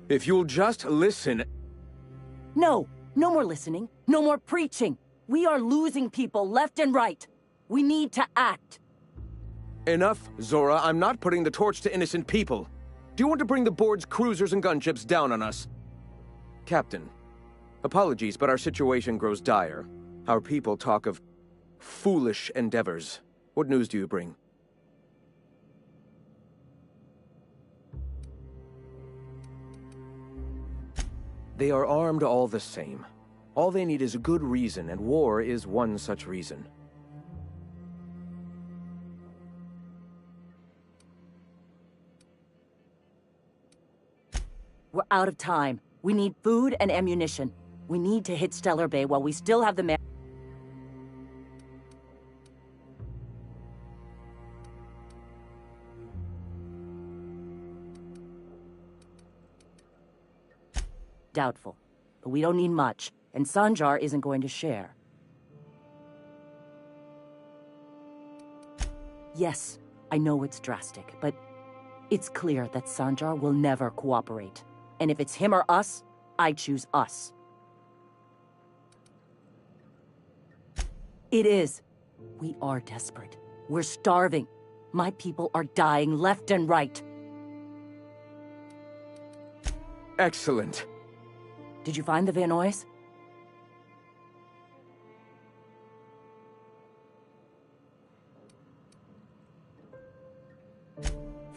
If you'll just listen... No, no more listening, no more preaching. We are losing people left and right. We need to act. Enough, Zora. I'm not putting the torch to innocent people. Do you want to bring the board's cruisers and gunships down on us? Captain, apologies, but our situation grows dire. Our people talk of foolish endeavors. What news do you bring? They are armed all the same. All they need is a good reason, and war is one such reason. We're out of time. We need food and ammunition. We need to hit Stellar Bay while we still have the man. Doubtful. But we don't need much, and Sanjar isn't going to share. Yes, I know it's drastic, but it's clear that Sanjar will never cooperate. And if it's him or us, I choose us. It is. We are desperate. We're starving. My people are dying left and right. Excellent. Did you find the Vanoys?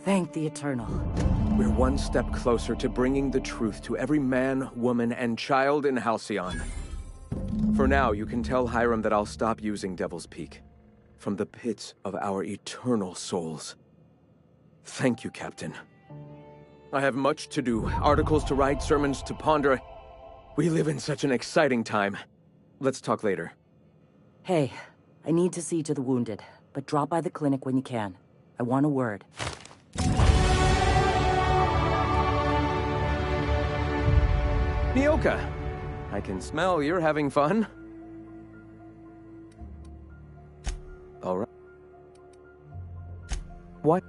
Thank the Eternal. We're one step closer to bringing the truth to every man, woman, and child in Halcyon. For now, you can tell Hiram that I'll stop using Devil's Peak. From the pits of our eternal souls. Thank you, Captain. I have much to do. Articles to write, sermons to ponder. We live in such an exciting time. Let's talk later. Hey, I need to see to the wounded, but drop by the clinic when you can. I want a word. Nyoka, I can smell you're having fun. All right. What?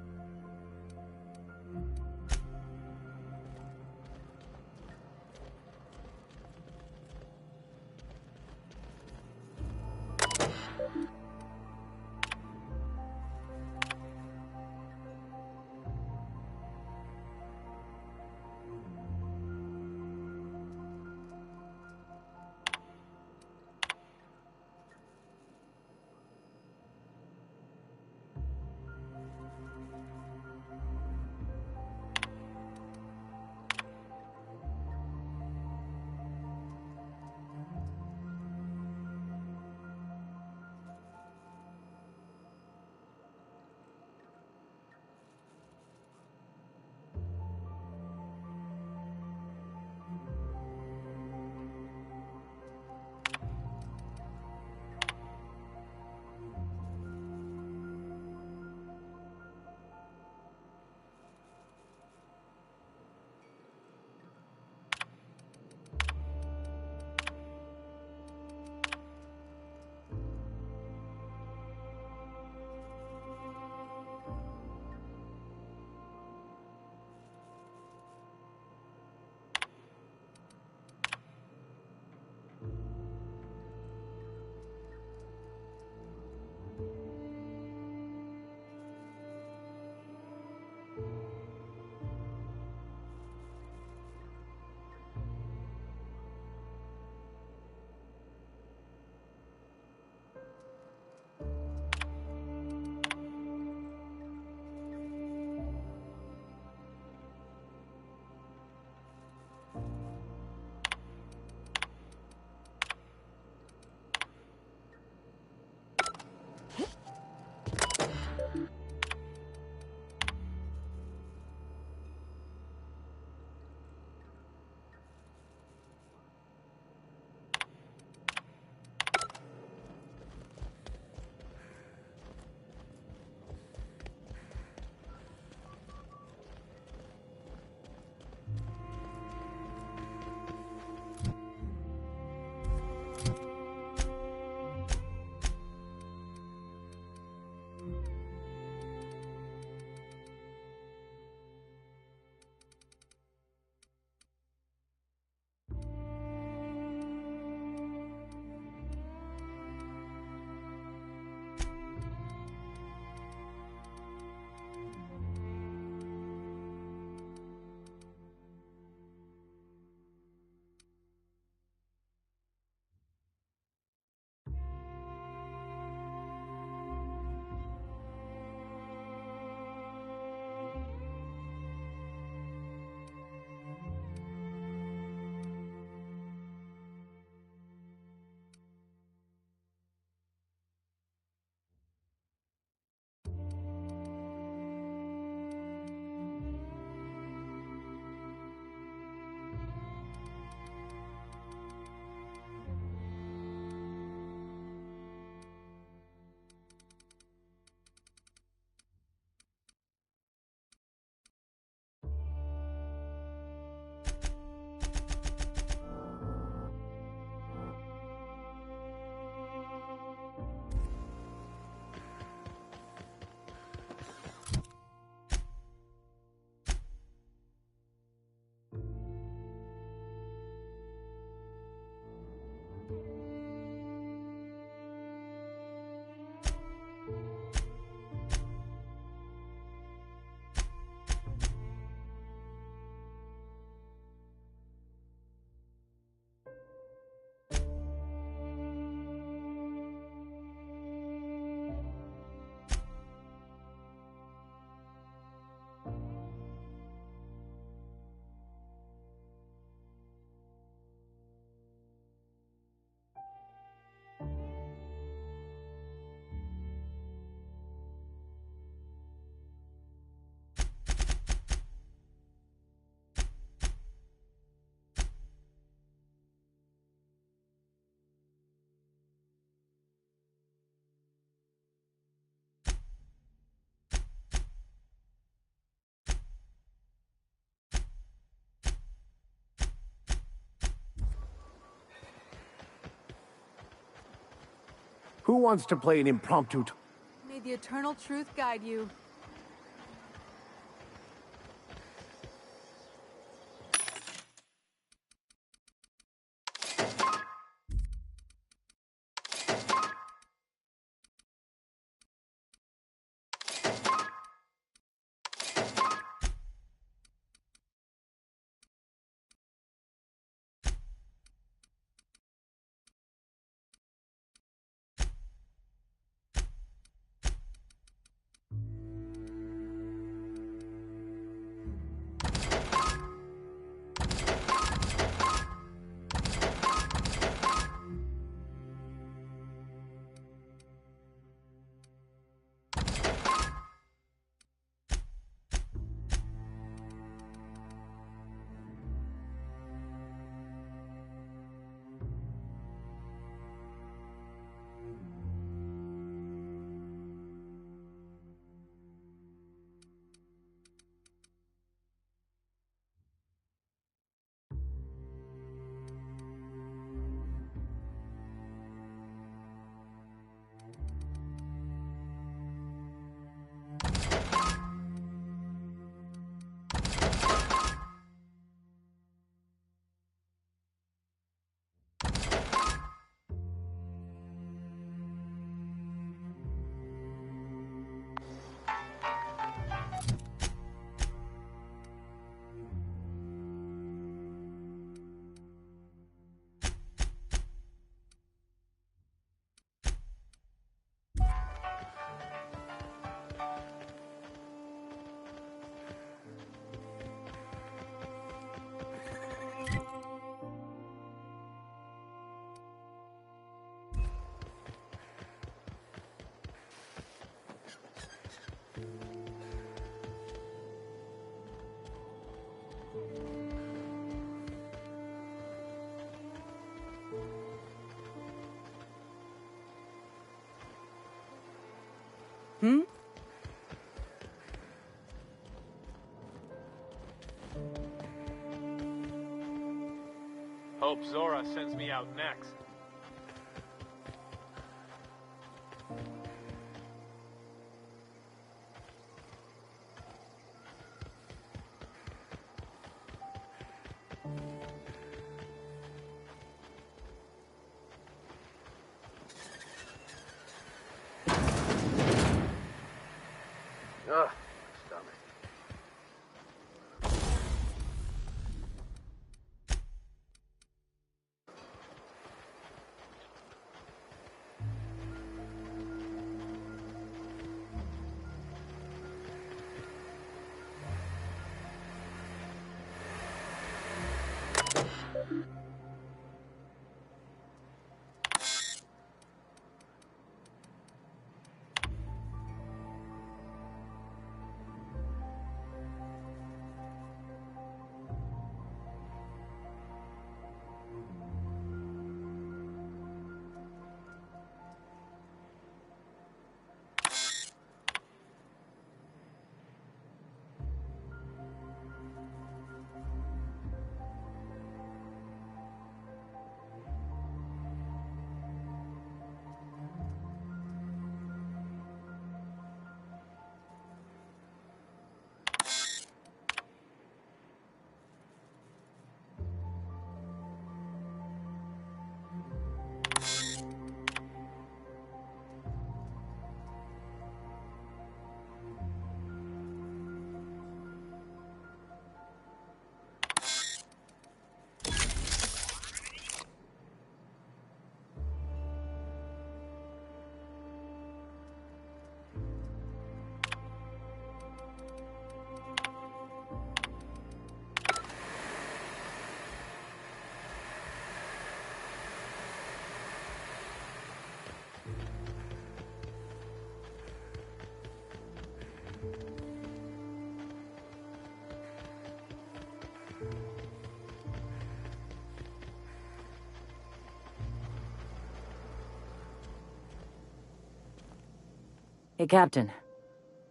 Who wants to play an impromptu? May the eternal truth guide you. Hmm? Hope Zora sends me out next. Ugh, stomach. Hey, Captain.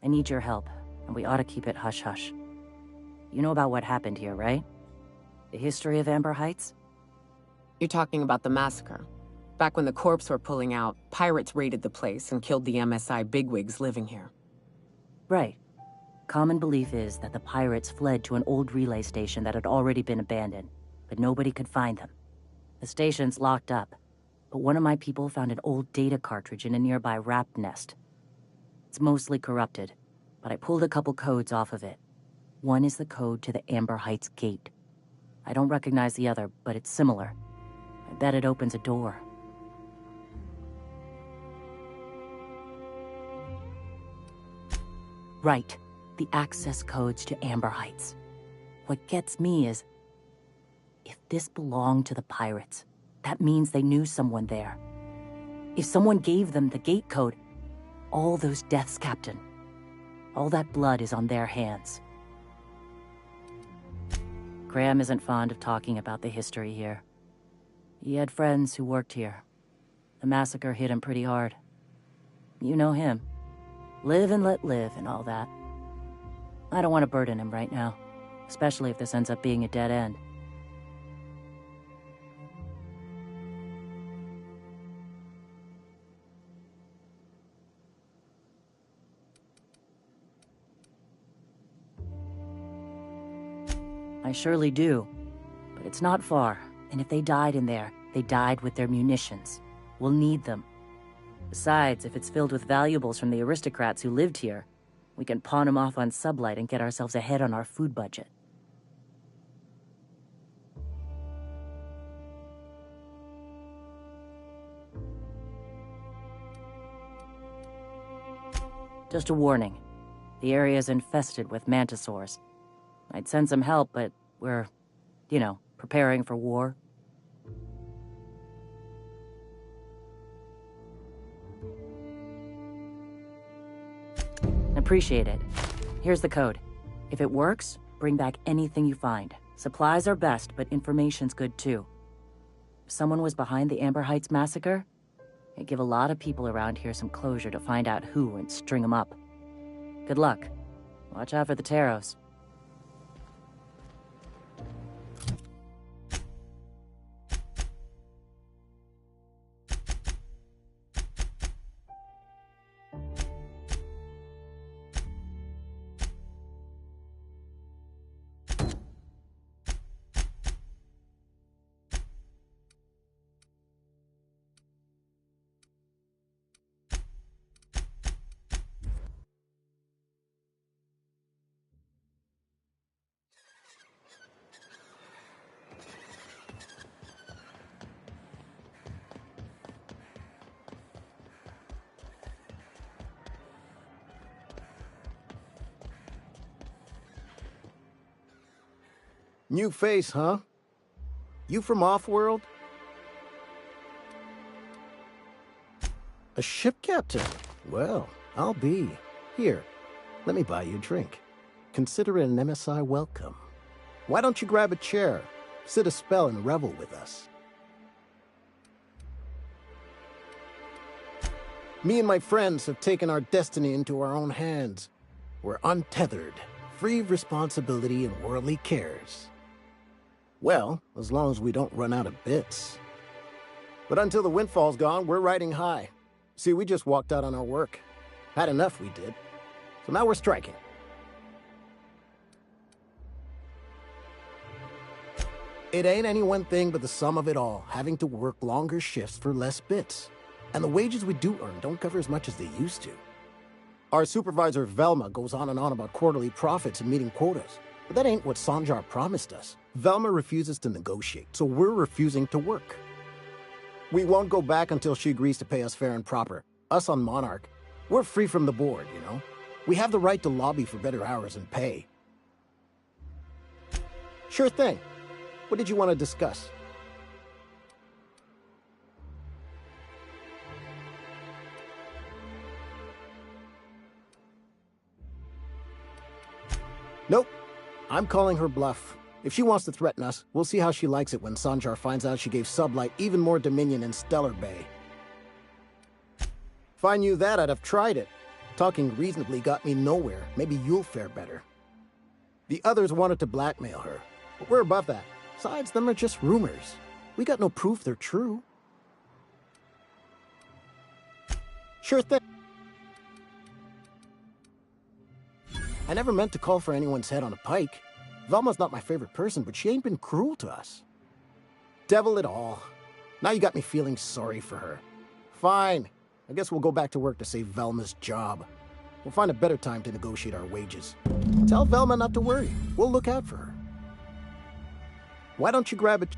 I need your help, and we ought to keep it hush-hush. You know about what happened here, right? The history of Amber Heights? You're talking about the massacre. Back when the Corps were pulling out, pirates raided the place and killed the MSI bigwigs living here. Right. Common belief is that the pirates fled to an old relay station that had already been abandoned, but nobody could find them. The station's locked up, but one of my people found an old data cartridge in a nearby rat nest. It's mostly corrupted, but I pulled a couple codes off of it. One is the code to the Amber Heights gate. I don't recognize the other, but it's similar. I bet it opens a door. Right. The access codes to Amber Heights. What gets me is, if this belonged to the pirates, that means they knew someone there. If someone gave them the gate code, all those deaths, Captain, all that blood is on their hands. Graham isn't fond of talking about the history here. He had friends who worked here. The massacre hit him pretty hard. You know him. Live and let live and all that. I don't want to burden him right now, especially if this ends up being a dead end. I surely do, but it's not far, and if they died in there, they died with their munitions. We'll need them. Besides, if it's filled with valuables from the aristocrats who lived here, we can pawn them off on Sublight and get ourselves ahead on our food budget. Just a warning. The area is infested with mantisaurs. I'd send some help, but we're, preparing for war. Appreciate it. Here's the code. If it works, bring back anything you find. Supplies are best, but information's good too. If someone was behind the Amber Heights massacre, it'd give a lot of people around here some closure to find out who and string them up. Good luck. Watch out for the Taros. New face, huh? You from Offworld? A ship captain? Well, I'll be. Here, let me buy you a drink. Consider it an MSI welcome. Why don't you grab a chair, sit a spell and revel with us? Me and my friends have taken our destiny into our own hands. We're untethered, free of responsibility and worldly cares. Well, as long as we don't run out of bits. But until the windfall's gone, we're riding high. See, we just walked out on our work. Had enough, we did. So now we're striking. It ain't any one thing but the sum of it all, having to work longer shifts for less bits. And the wages we do earn don't cover as much as they used to. Our supervisor, Velma, goes on and on about quarterly profits and meeting quotas. But that ain't what Sanjar promised us. Velma refuses to negotiate, so we're refusing to work. We won't go back until she agrees to pay us fair and proper. Us on Monarch. We're free from the board, you know? We have the right to lobby for better hours and pay. Sure thing. What did you want to discuss? Nope. I'm calling her bluff. If she wants to threaten us, we'll see how she likes it when Sanjar finds out she gave Sublight even more dominion in Stellar Bay. If I knew that, I'd have tried it. Talking reasonably got me nowhere. Maybe you'll fare better. The others wanted to blackmail her, but we're above that. Besides, them are just rumors. We got no proof they're true. Sure thing. I never meant to call for anyone's head on a pike. Velma's not my favorite person, but she ain't been cruel to us. Devil it all. Now you got me feeling sorry for her. Fine. I guess we'll go back to work to save Velma's job. We'll find a better time to negotiate our wages. Tell Velma not to worry. We'll look out for her. Why don't you grab it?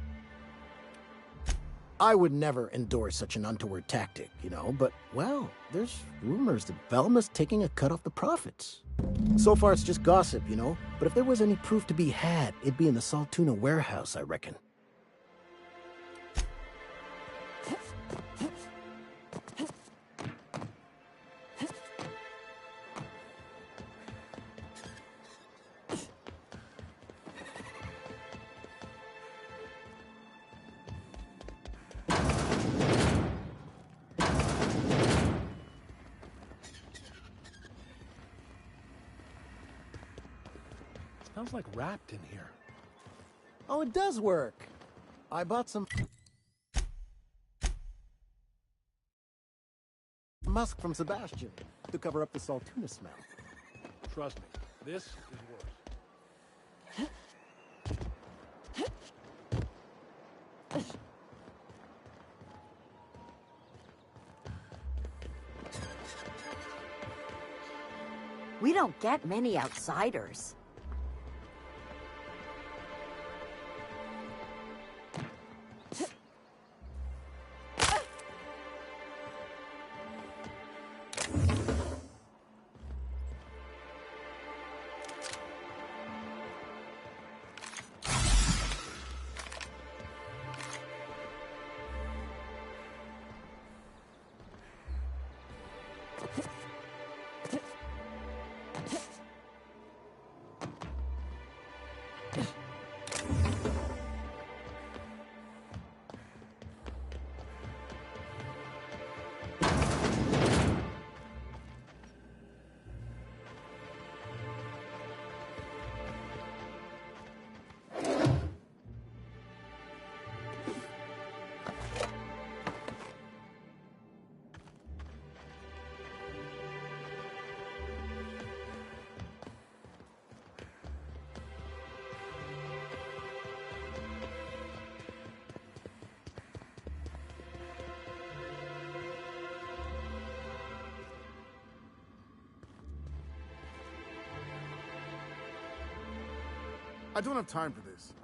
I would never endorse such an untoward tactic, you know, but, well, there's rumors that Velma's taking a cut off the profits. So far, it's just gossip, you know, but if there was any proof to be had, it'd be in the Saltuna warehouse, I reckon. Smells like wrapped in here. Oh, it does work. I bought some musk from Sebastian to cover up the Saltuna smell. Trust me, this is worse. We don't get many outsiders. I don't have time for this.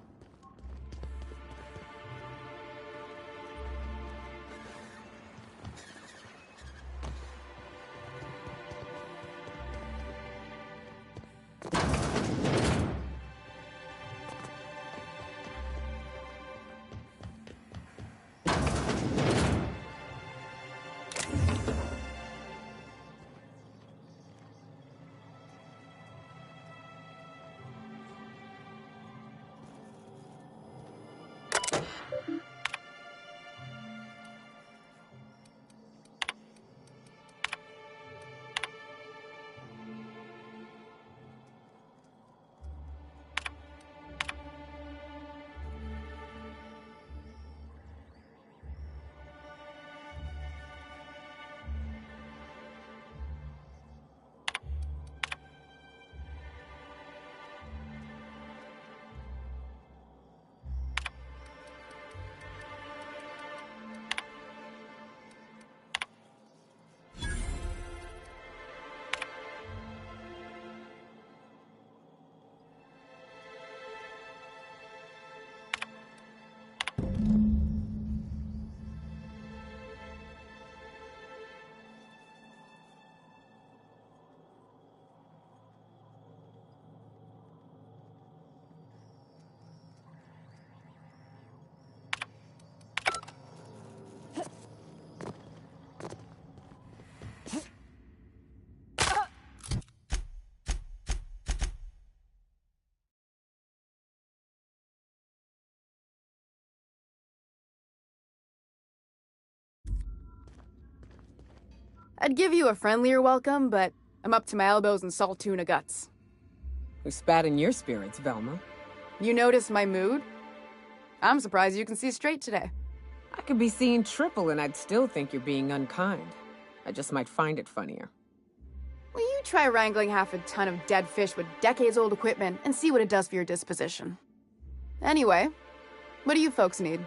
I'd give you a friendlier welcome, but I'm up to my elbows in Saltuna guts. Who spat in your spirits, Velma? You notice my mood? I'm surprised you can see straight today. I could be seeing triple and I'd still think you're being unkind. I just might find it funnier. Well, you try wrangling half a ton of dead fish with decades-old equipment and see what it does for your disposition. Anyway, what do you folks need?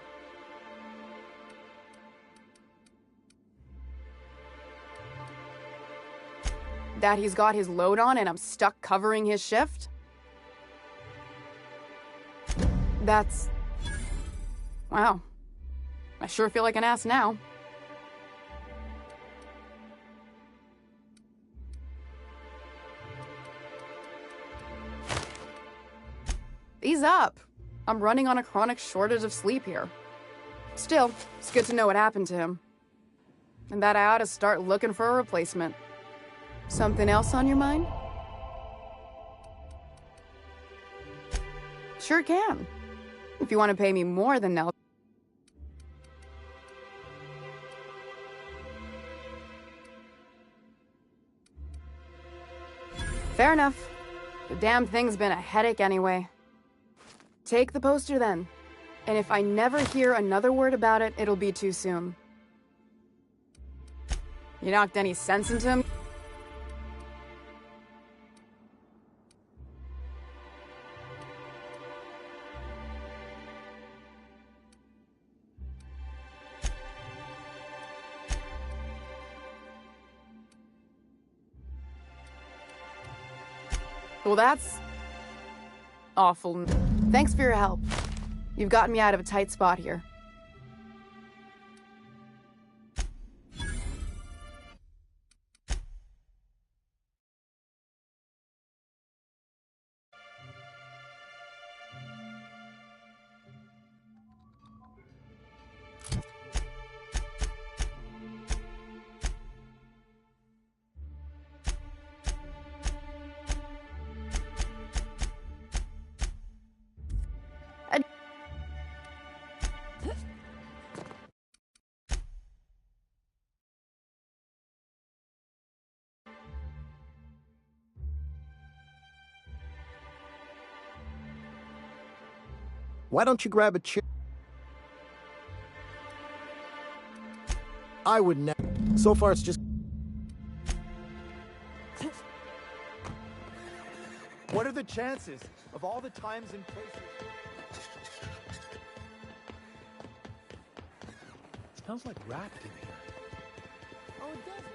That he's got his load on and I'm stuck covering his shift? That's... Wow. I sure feel like an ass now. Ease up. I'm running on a chronic shortage of sleep here. Still, it's good to know what happened to him. And that I ought to start looking for a replacement. Something else on your mind? Sure can. If you want to pay me more than Nell. Fair enough. The damn thing's been a headache anyway. Take the poster then. And if I never hear another word about it, it'll be too soon. You knocked any sense into him? Well, that's awful. Thanks for your help. You've gotten me out of a tight spot here. Why don't you grab a chair? I would never. So far, it's just... What are the chances of all the times and places? Smells like wrapped in here. Oh, it does.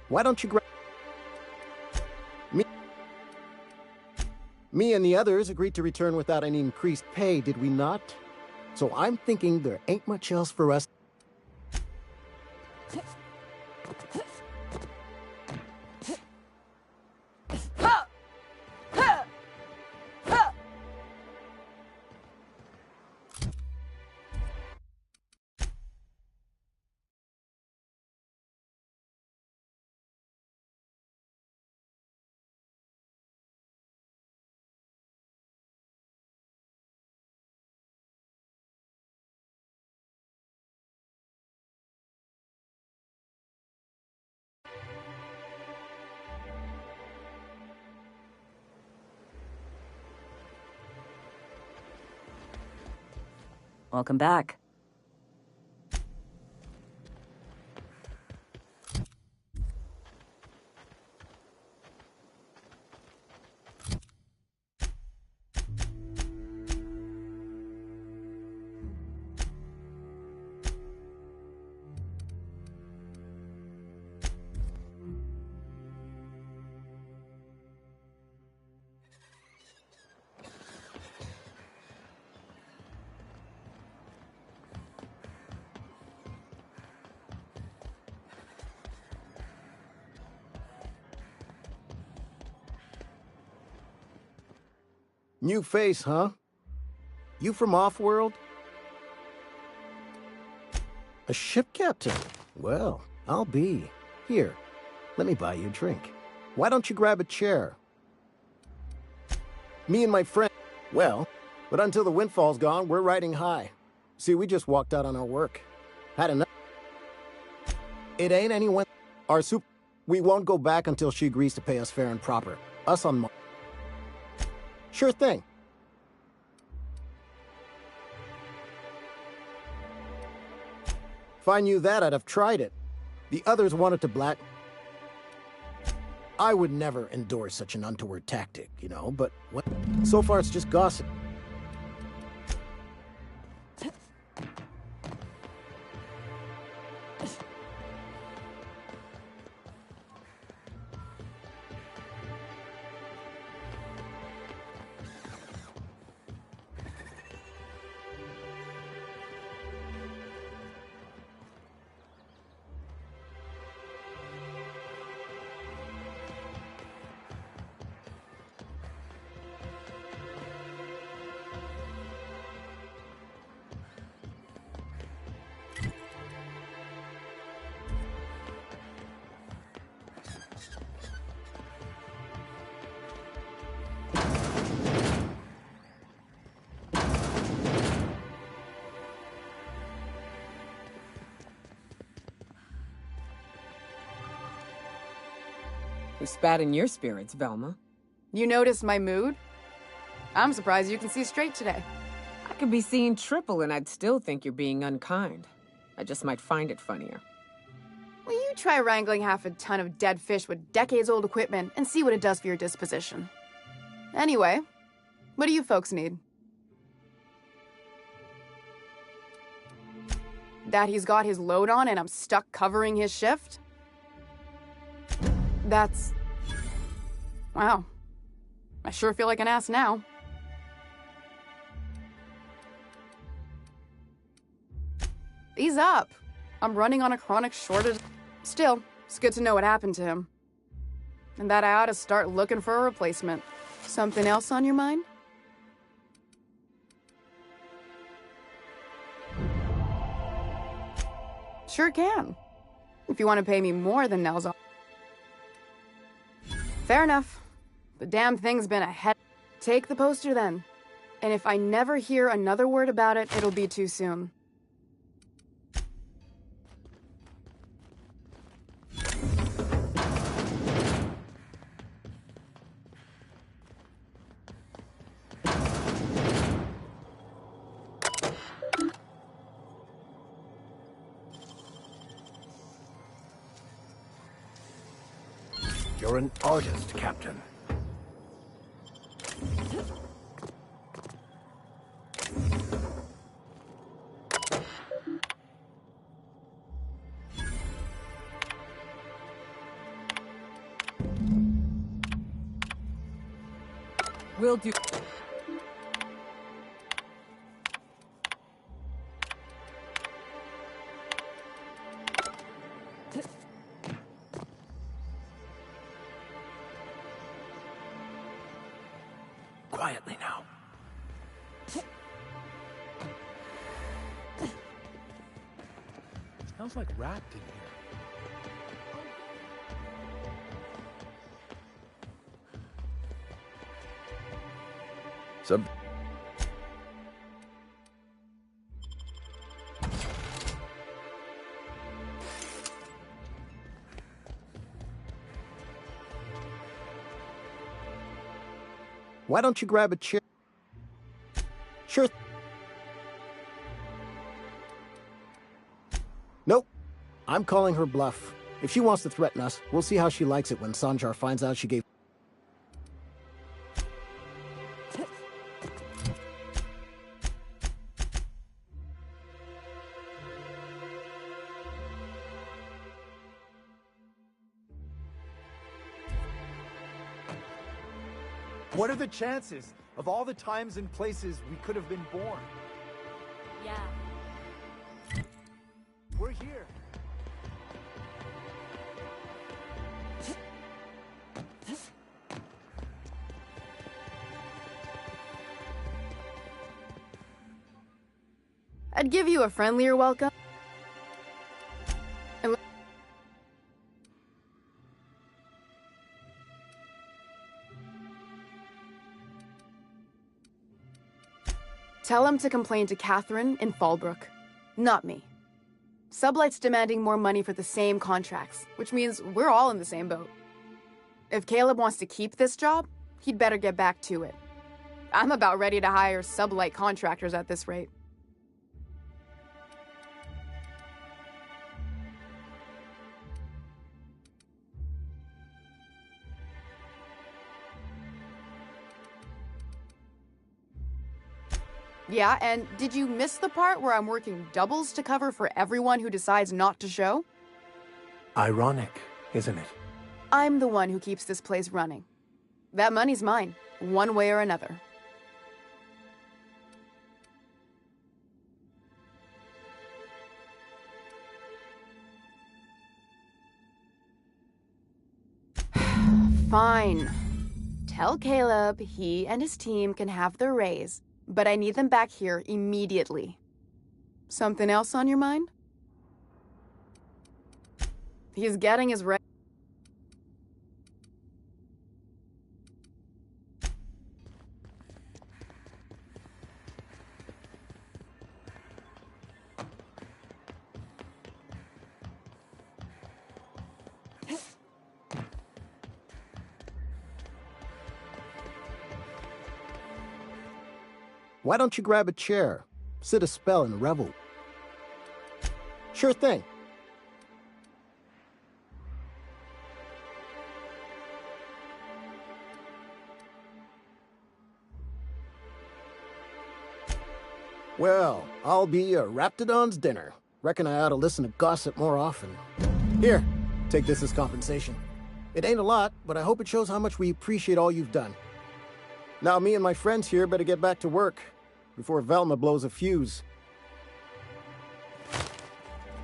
Why don't you grab... Me and the others agreed to return without any increased pay, did we not? So I'm thinking there ain't much else for us. Welcome back. New face, huh? You from Offworld? A ship captain? Well, I'll be. Here, let me buy you a drink. Why don't you grab a chair? Me and my friend... Well, but until the windfall's gone, we're riding high. See, we just walked out on our work. Had enough. It ain't anyone... Our soup... We won't go back until she agrees to pay us fair and proper. Us on... Sure thing. If I knew that, I'd have tried it. The others wanted to black... I would never endorse such an untoward tactic, you know, but so far it's just gossip. Who spat in your spirits, Velma? You noticed my mood? I'm surprised you can see straight today. I could be seeing triple and I'd still think you're being unkind. I just might find it funnier. Will you try wrangling half a ton of dead fish with decades-old equipment and see what it does for your disposition? Anyway, what do you folks need? That he's got his load on and I'm stuck covering his shift? That's... Wow. I sure feel like an ass now. Ease up. I'm running on a chronic shortage. Still, it's good to know what happened to him. And that I ought to start looking for a replacement. Something else on your mind? Sure can. If you want to pay me more than Nell's... Fair enough. The damn thing's been a head... Take the poster then. And if I never hear another word about it, it'll be too soon. You're an artist, Captain. We'll do... Quietly now. Smells like wrapped in here. Sub... Why don't you grab a chair? Sure. Nope. I'm calling her bluff. If she wants to threaten us, we'll see how she likes it when Sanjar finds out she gave... What are the chances of all the times and places we could have been born? Yeah. We're here. I'd give you a friendlier welcome. Tell him to complain to Catherine in Fallbrook, not me. Sublight's demanding more money for the same contracts, which means we're all in the same boat. If Caleb wants to keep this job, he'd better get back to it. I'm about ready to hire Sublight contractors at this rate. Yeah, and did you miss the part where I'm working doubles to cover for everyone who decides not to show? Ironic, isn't it? I'm the one who keeps this place running. That money's mine, one way or another. Fine. Tell Caleb he and his team can have their raise, but I need them back here immediately. Something else on your mind? He's getting his raise. Why don't you grab a chair, sit a spell, and revel? Sure thing. Well, I'll be a Raptidon's dinner. Reckon I ought to listen to gossip more often. Here, take this as compensation. It ain't a lot, but I hope it shows how much we appreciate all you've done. Now me and my friends here better get back to work before Velma blows a fuse.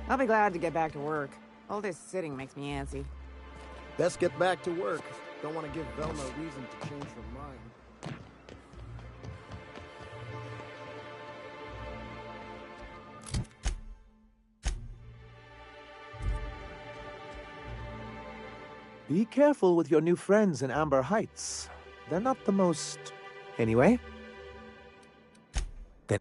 I'll be glad to get back to work. All this sitting makes me antsy. Best get back to work. Don't want to give Velma a reason to change her mind. Be careful with your new friends in Amber Heights. They're not the most... Anyway? Then...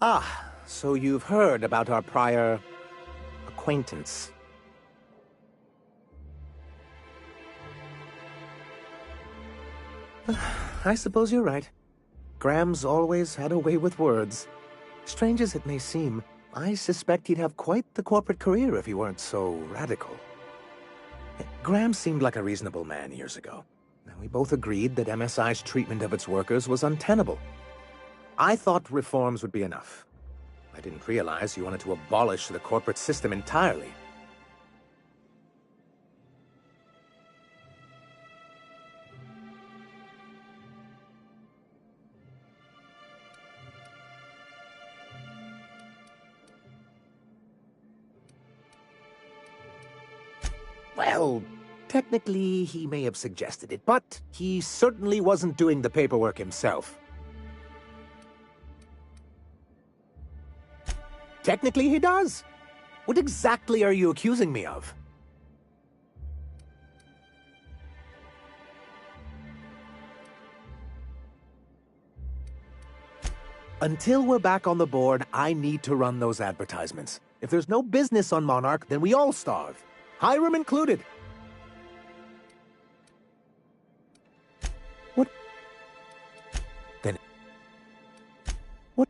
Ah, so you've heard about our prior... acquaintance. I suppose you're right. Graham's always had a way with words. Strange as it may seem, I suspect he'd have quite the corporate career if he weren't so radical. Graham seemed like a reasonable man years ago. And we both agreed that MSI's treatment of its workers was untenable. I thought reforms would be enough. I didn't realize you wanted to abolish the corporate system entirely. Well, technically, he may have suggested it, but he certainly wasn't doing the paperwork himself. Technically, he does. What exactly are you accusing me of? Until we're back on the board, I need to run those advertisements. If there's no business on Monarch, then we all starve. Hiram included. What? Then... What?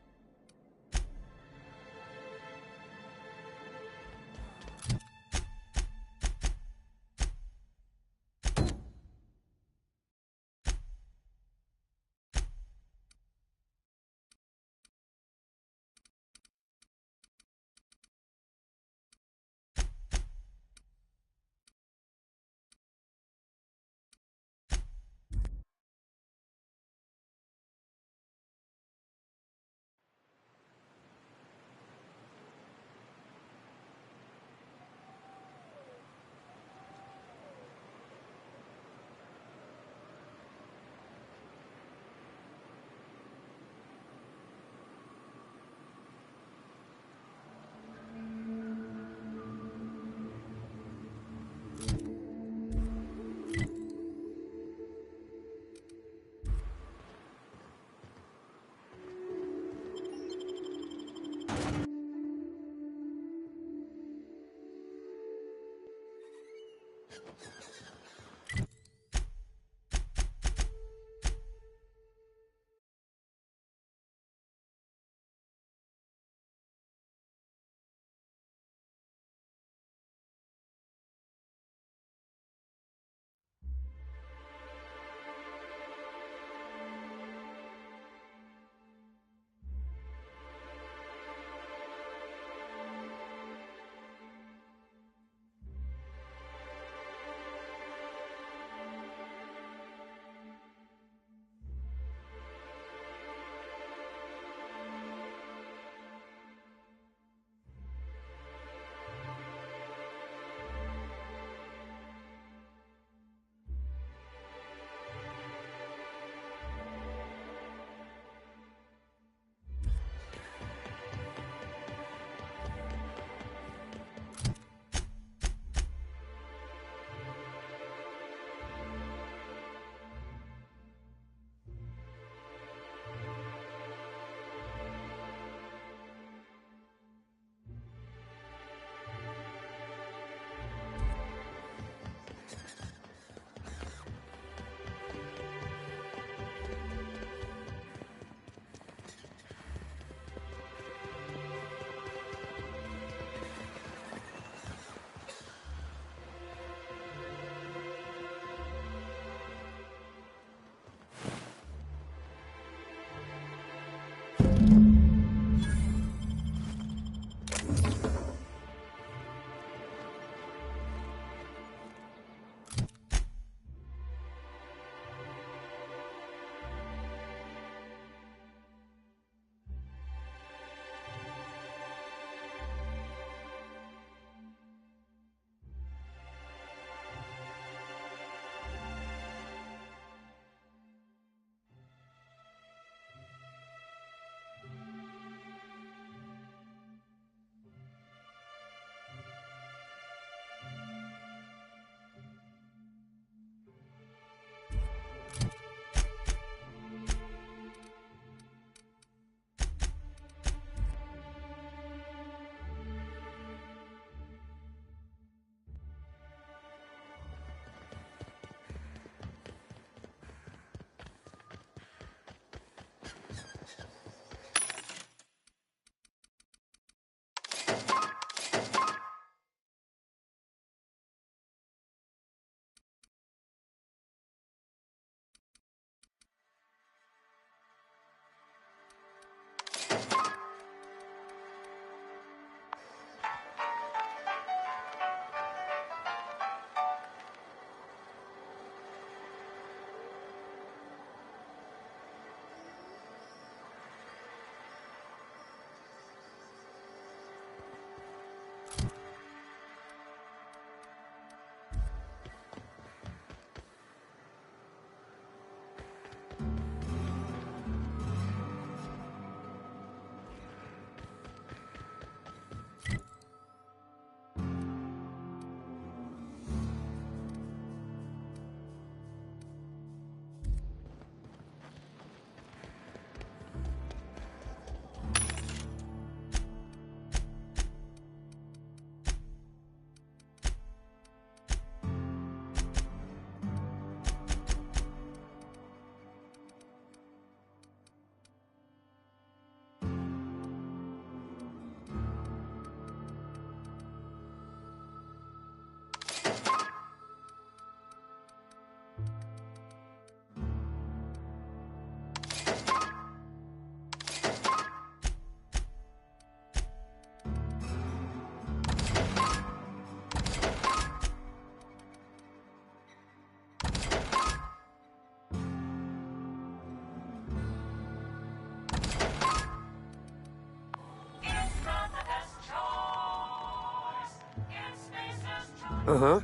Uh-huh.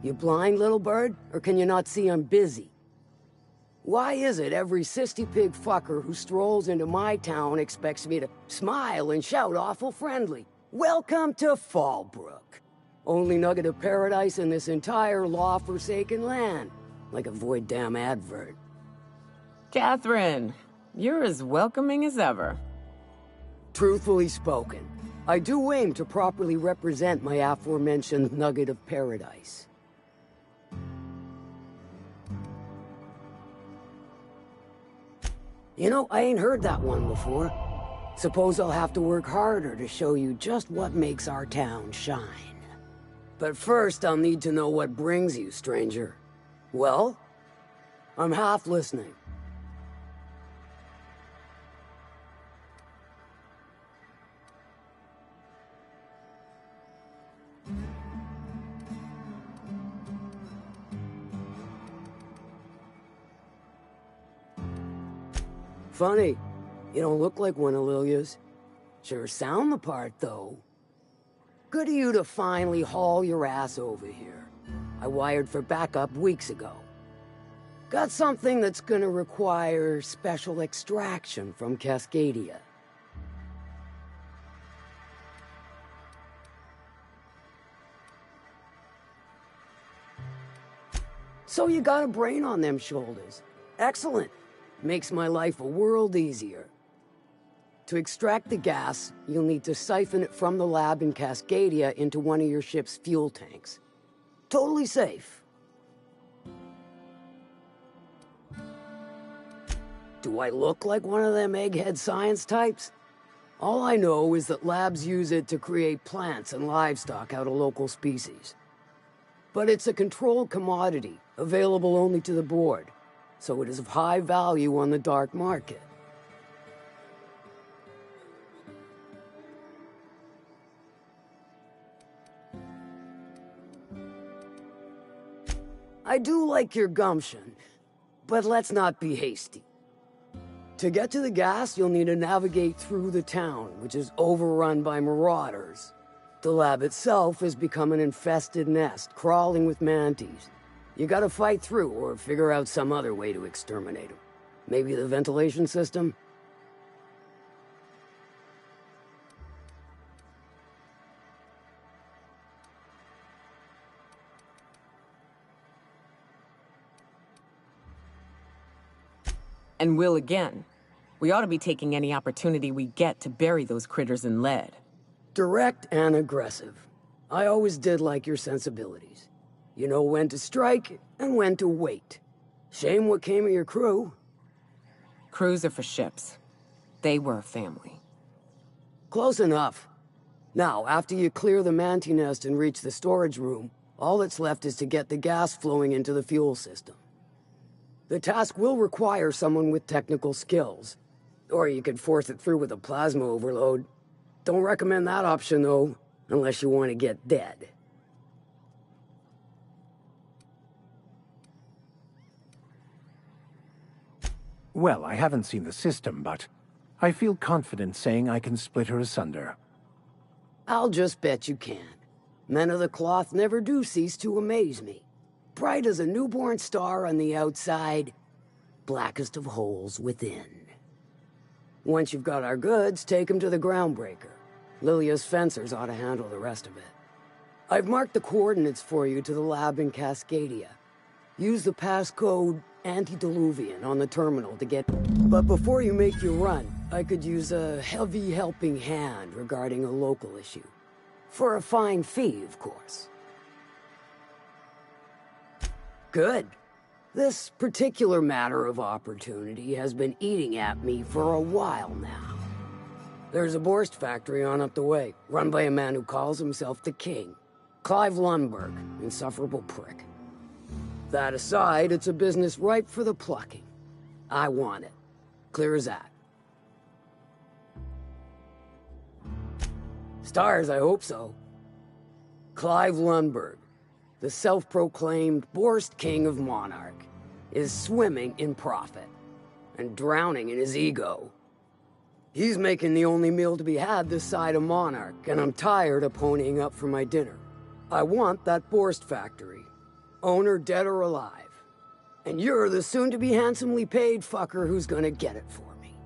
You blind, little bird? Or can you not see I'm busy? Why is it every sissy pig fucker who strolls into my town expects me to smile and shout awful friendly? Welcome to Fallbrook. Only nugget of paradise in this entire law-forsaken land. Like a void damn advert. Catherine, you're as welcoming as ever. Truthfully spoken, I do aim to properly represent my aforementioned nugget of paradise. You know, I ain't heard that one before. Suppose I'll have to work harder to show you just what makes our town shine. But first, I'll need to know what brings you, stranger. Well? I'm half listening. Funny, you don't look like one of Lilia's. Sure sound the part, though. Good of you to finally haul your ass over here. I wired for backup weeks ago. Got something that's gonna require special extraction from Cascadia. So you got a brain on them shoulders. Excellent. Makes my life a world easier. To extract the gas, you'll need to siphon it from the lab in Cascadia into one of your ship's fuel tanks. Totally safe. Do I look like one of them egghead science types? All I know is that labs use it to create plants and livestock out of local species. But it's a controlled commodity, available only to the board, so it is of high value on the dark market. I do like your gumption, but let's not be hasty. To get to the gas, you'll need to navigate through the town, which is overrun by marauders. The lab itself has become an infested nest, crawling with mantis. You gotta fight through, or figure out some other way to exterminate them. Maybe the ventilation system? And will again. We ought to be taking any opportunity we get to bury those critters in lead. Direct and aggressive. I always did like your sensibilities. You know when to strike and when to wait. Shame what came of your crew. Crews are for ships. They were a family. Close enough. Now, after you clear the manti nest and reach the storage room, all that's left is to get the gas flowing into the fuel system. The task will require someone with technical skills. Or you could force it through with a plasma overload. Don't recommend that option, though, unless you want to get dead. Well, I haven't seen the system, but I feel confident saying I can split her asunder. I'll just bet you can. Men of the cloth never do cease to amaze me. Bright as a newborn star on the outside, blackest of holes within. Once you've got our goods, take them to the groundbreaker. Lilia's fencers ought to handle the rest of it. I've marked the coordinates for you to the lab in Cascadia. Use the passcode Antediluvian on the terminal to get... But before you make your run, I could use a heavy helping hand regarding a local issue. For a fine fee, of course. Good. This particular matter of opportunity has been eating at me for a while now. There's a Borst factory on up the way, run by a man who calls himself the King. Clive Lundberg, insufferable prick. That aside, it's a business ripe for the plucking. I want it. Clear as that. Stars, I hope so. Clive Lundberg, the self-proclaimed Borst King of Monarch, is swimming in profit and drowning in his ego. He's making the only meal to be had this side of Monarch, and I'm tired of ponying up for my dinner. I want that Borst factory, owner dead or alive. And you're the soon-to-be handsomely paid fucker who's gonna get it for me.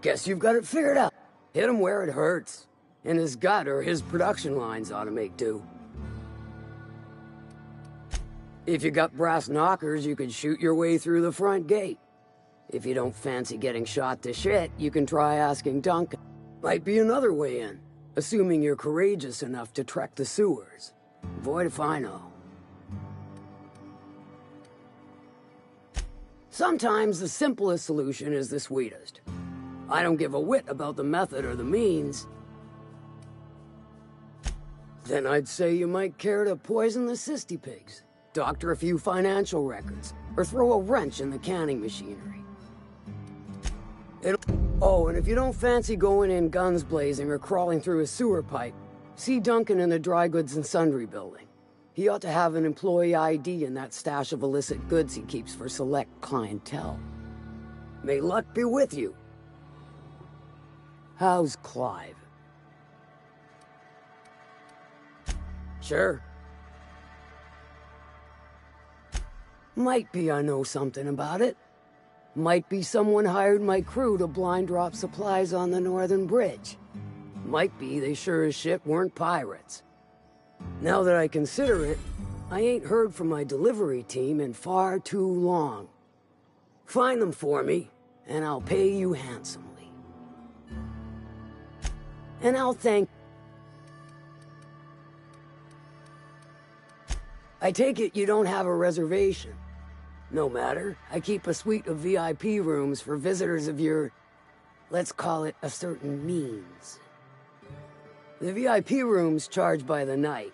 Guess you've got it figured out. Hit him where it hurts. In his gut, or his production lines ought to make do. If you got brass knockers, you could shoot your way through the front gate. If you don't fancy getting shot to shit, you can try asking Duncan. Might be another way in, assuming you're courageous enough to trek the sewers. Void if I know. Sometimes the simplest solution is the sweetest. I don't give a whit about the method or the means. Then I'd say you might care to poison the cysty pigs, doctor a few financial records, or throw a wrench in the canning machinery. Oh, and if you don't fancy going in guns blazing or crawling through a sewer pipe, see Duncan in the Dry Goods and Sundry building. He ought to have an employee ID in that stash of illicit goods he keeps for select clientele. May luck be with you. How's Clive? Sure. Might be I know something about it. Might be someone hired my crew to blind drop supplies on the Northern Bridge. Might be they sure as shit weren't pirates. Now that I consider it, I ain't heard from my delivery team in far too long. Find them for me, and I'll pay you handsomely. And I'll thank... I take it you don't have a reservation. No matter, I keep a suite of VIP rooms for visitors of your, let's call it a certain means. The VIP rooms charge by the night,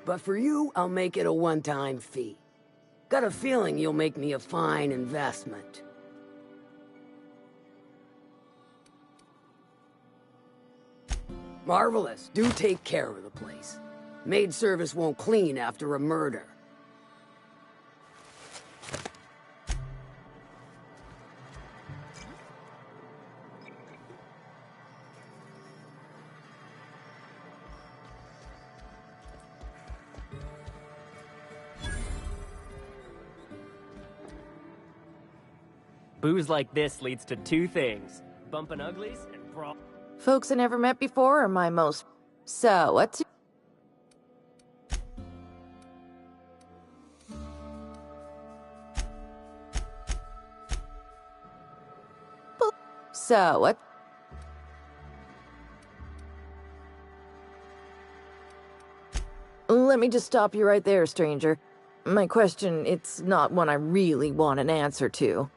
but for you, I'll make it a one-time fee. Got a feeling you'll make me a fine investment. Marvelous. Do take care of the place. Maid service won't clean after a murder. Booze like this leads to two things. Bumpin' uglies and brawl. Folks I never met before are my most... So, what's... So, what... Let me just stop you right there, stranger. My question, it's not one I really want an answer to.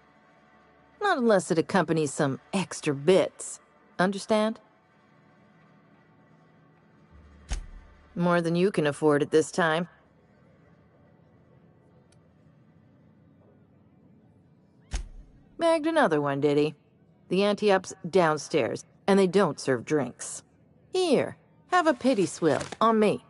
Not unless it accompanies some extra bits. Understand? More than you can afford at this time. Bagged another one, did he? The anti-up's downstairs, and they don't serve drinks. Here, have a pity swill, on me.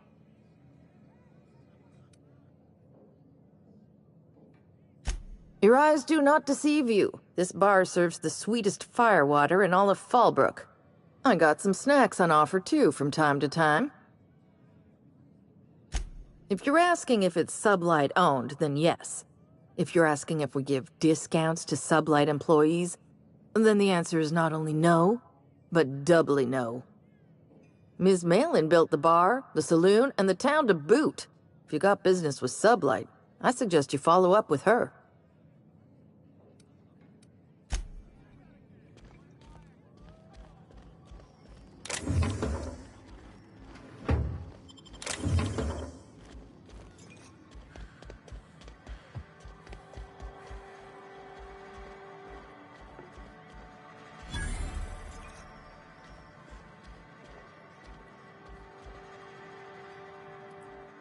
Your eyes do not deceive you. This bar serves the sweetest firewater in all of Fallbrook. I got some snacks on offer, too, from time to time. If you're asking if it's Sublight owned, then yes. If you're asking if we give discounts to Sublight employees, then the answer is not only no, but doubly no. Ms. Malin built the bar, the saloon, and the town to boot. If you got business with Sublight, I suggest you follow up with her.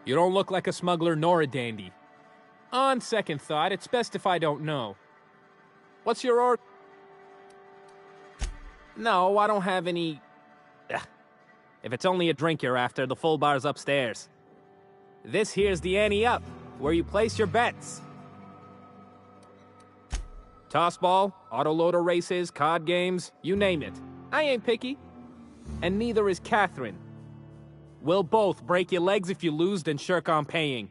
You don't look like a smuggler nor a dandy. On second thought, it's best if I don't know. What's your order? No, I don't have any... Ugh. If it's only a drink you're after, the full bar's upstairs. This here's the ante up, where you place your bets. Tossball, autoloader races, card games, you name it. I ain't picky. And neither is Catherine. We'll both break your legs if you lose, then shirk on paying.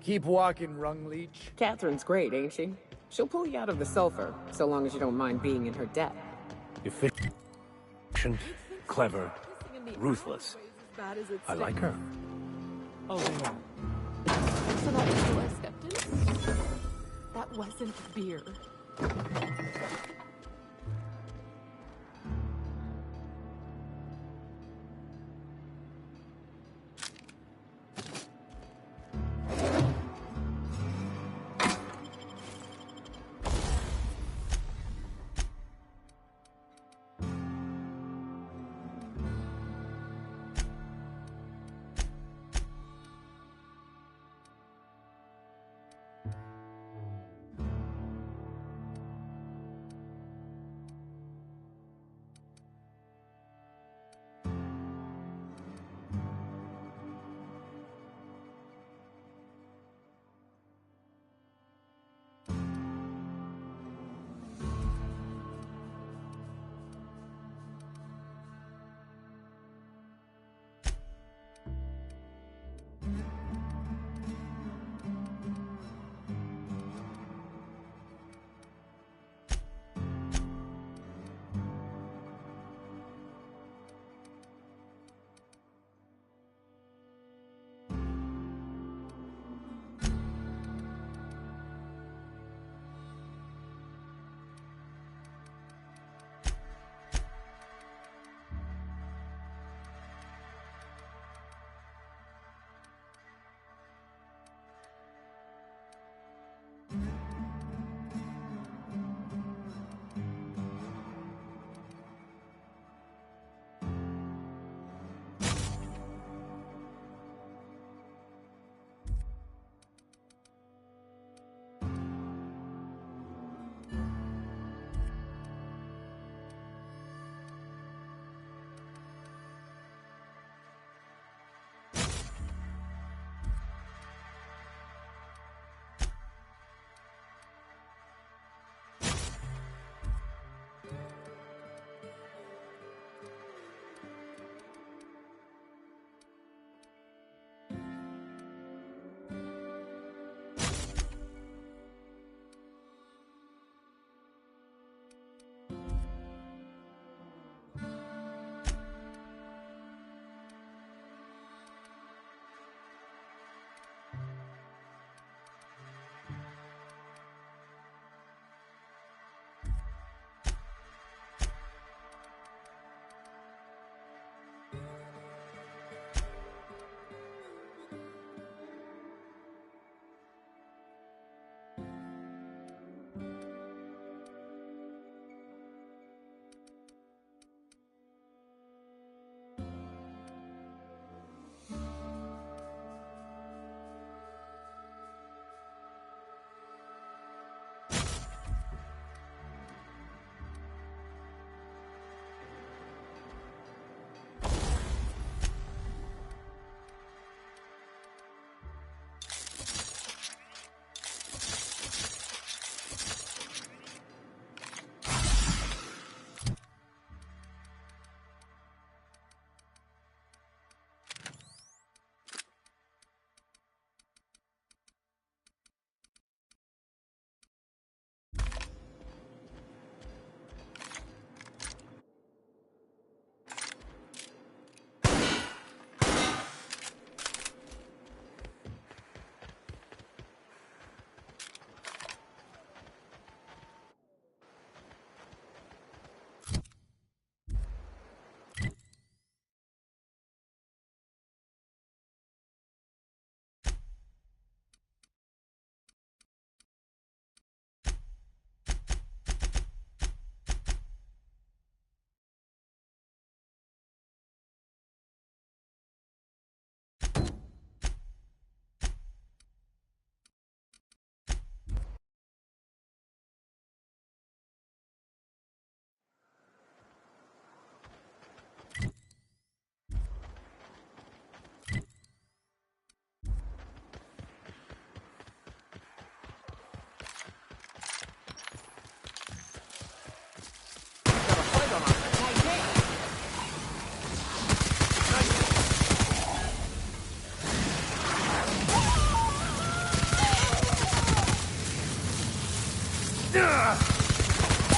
Keep walking, Rung Leech. Catherine's great, ain't she? She'll pull you out of the sulfur, so long as you don't mind being in her debt. Efficient, clever, ruthless. Bad as it I like her. Oh, they are. So that was your acceptance? That wasn't beer.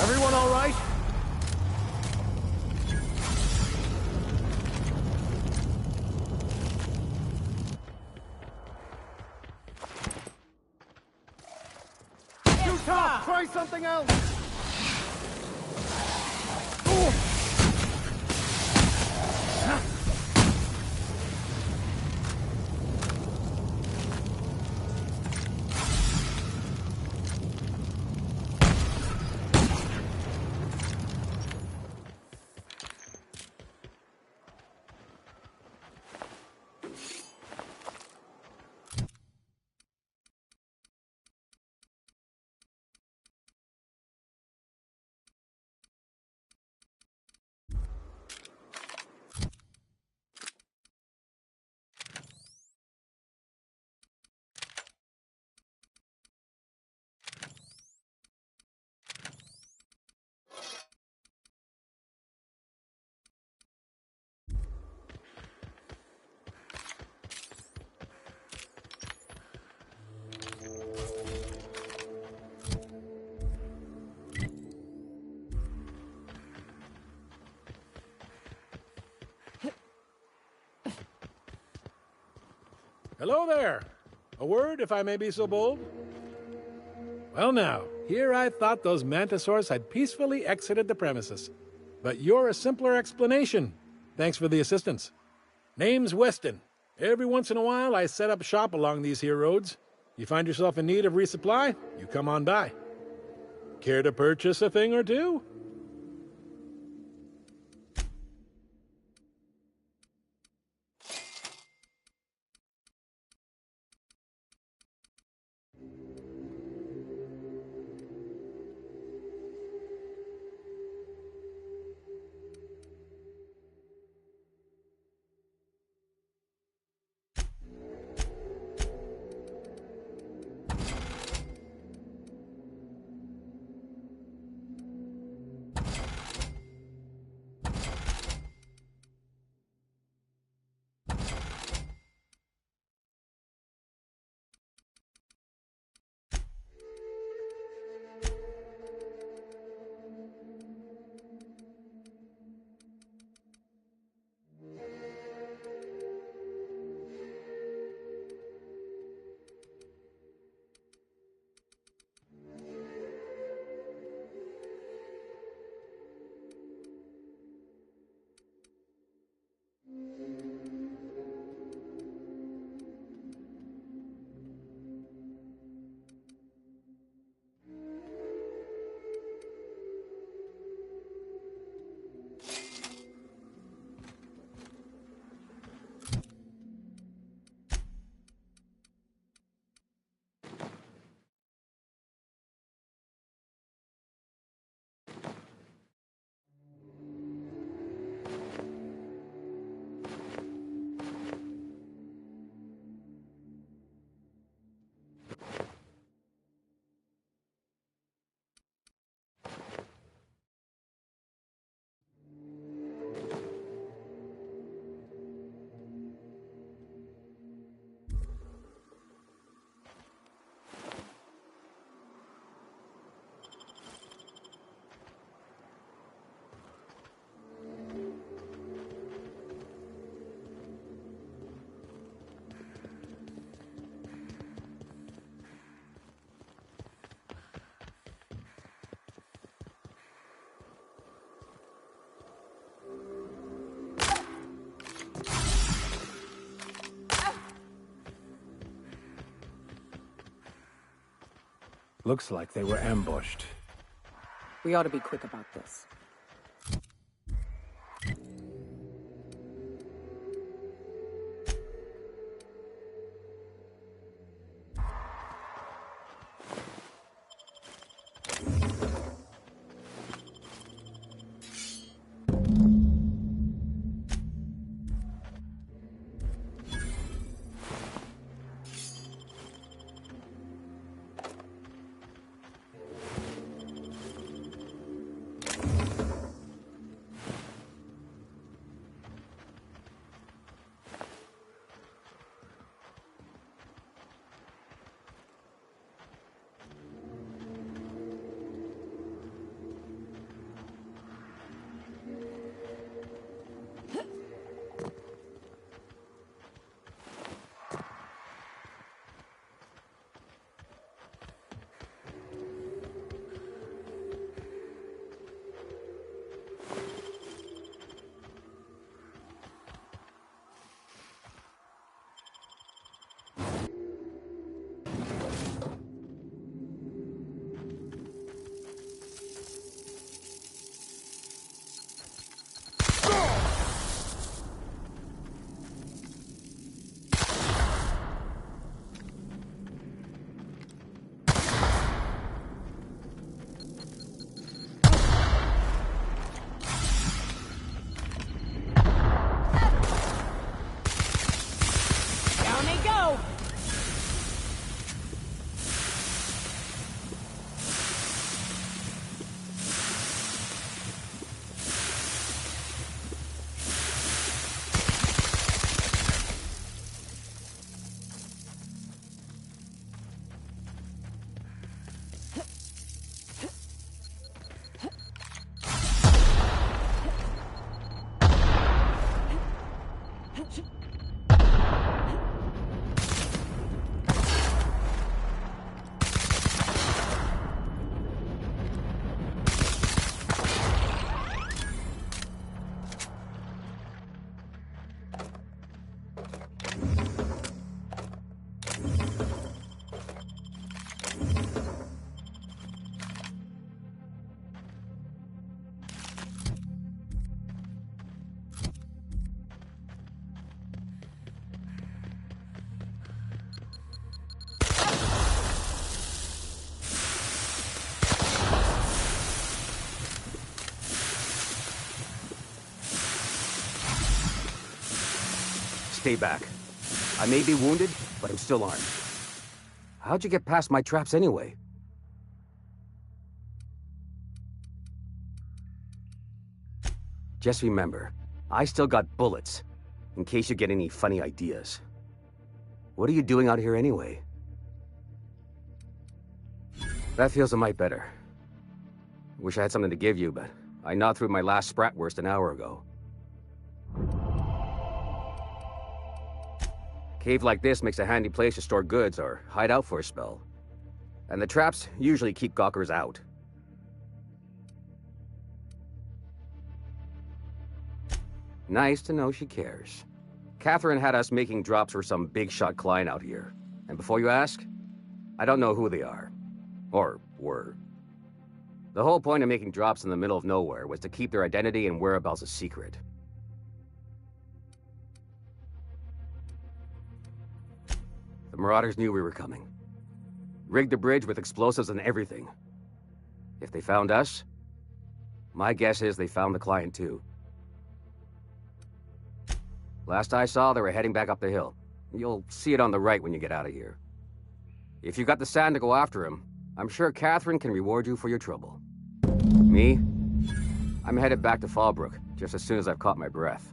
Everyone all right? Try something else! Hello there. A word, if I may be so bold? Well now, here I thought those mantisaurs had peacefully exited the premises. But you're a simpler explanation. Thanks for the assistance. Name's Weston. Every once in a while I set up shop along these here roads. You find yourself in need of resupply, you come on by. Care to purchase a thing or two? Looks like they were ambushed. We ought to be quick about this. Stay back. I may be wounded, but I'm still armed. How'd you get past my traps anyway? Just remember, I still got bullets, in case you get any funny ideas. What are you doing out here anyway? That feels a mite better. Wish I had something to give you, but I gnawed through my last Spratwurst an hour ago. Cave like this makes a handy place to store goods or hide out for a spell. And the traps usually keep gawkers out. Nice to know she cares. Catherine had us making drops for some big-shot client out here. And before you ask, I don't know who they are. Or were. The whole point of making drops in the middle of nowhere was to keep their identity and whereabouts a secret. The Marauders knew we were coming. Rigged the bridge with explosives and everything. If they found us, my guess is they found the client too. Last I saw, they were heading back up the hill. You'll see it on the right when you get out of here. If you got the sand to go after him, I'm sure Catherine can reward you for your trouble. Me? I'm headed back to Fallbrook, just as soon as I've caught my breath.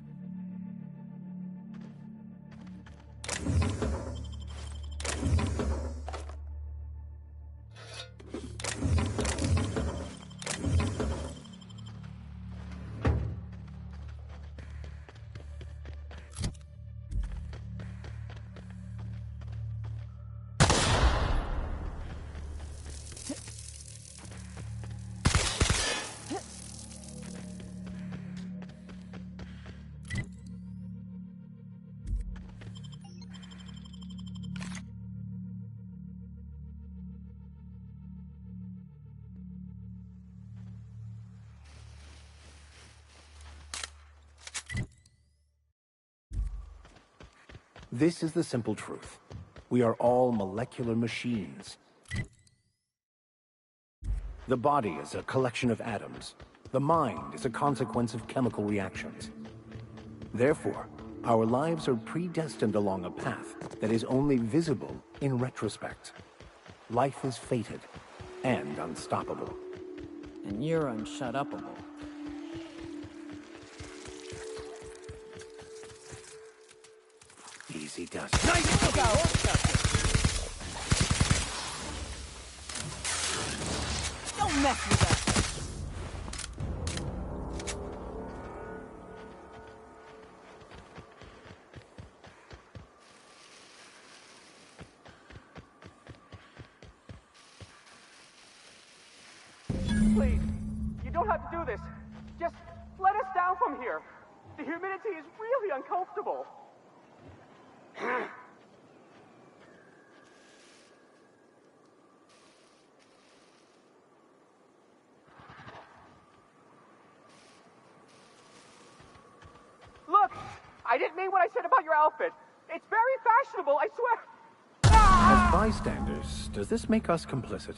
This is the simple truth. We are all molecular machines. The body is a collection of atoms. The mind is a consequence of chemical reactions. Therefore, our lives are predestined along a path that is only visible in retrospect. Life is fated and unstoppable. And you're unshut-upable. Easy does it. Nice go! Don't mess with us! Please, you don't have to do this. Just let us down from here. The humidity is really uncomfortable. Look, I didn't mean what I said about your outfit. It's very fashionable, I swear. As bystanders, does this make us complicit?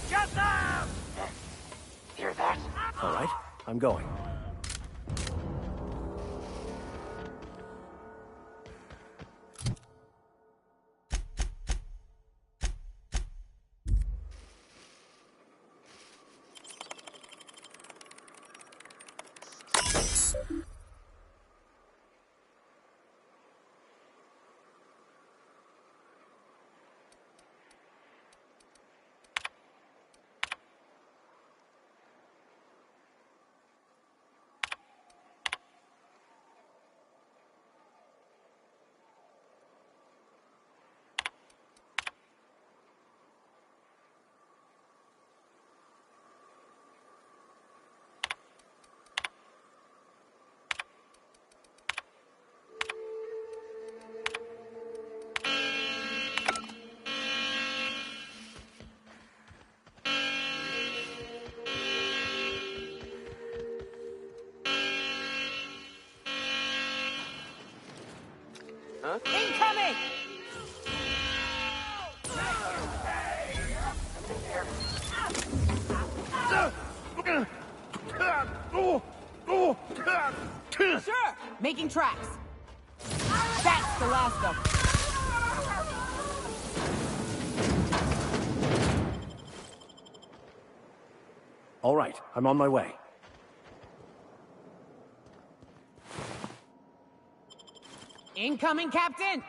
Get them! Hear that? All right, I'm going. Huh? Incoming! Sure, making tracks. That's the last of them. All right, I'm on my way. Incoming, Captain!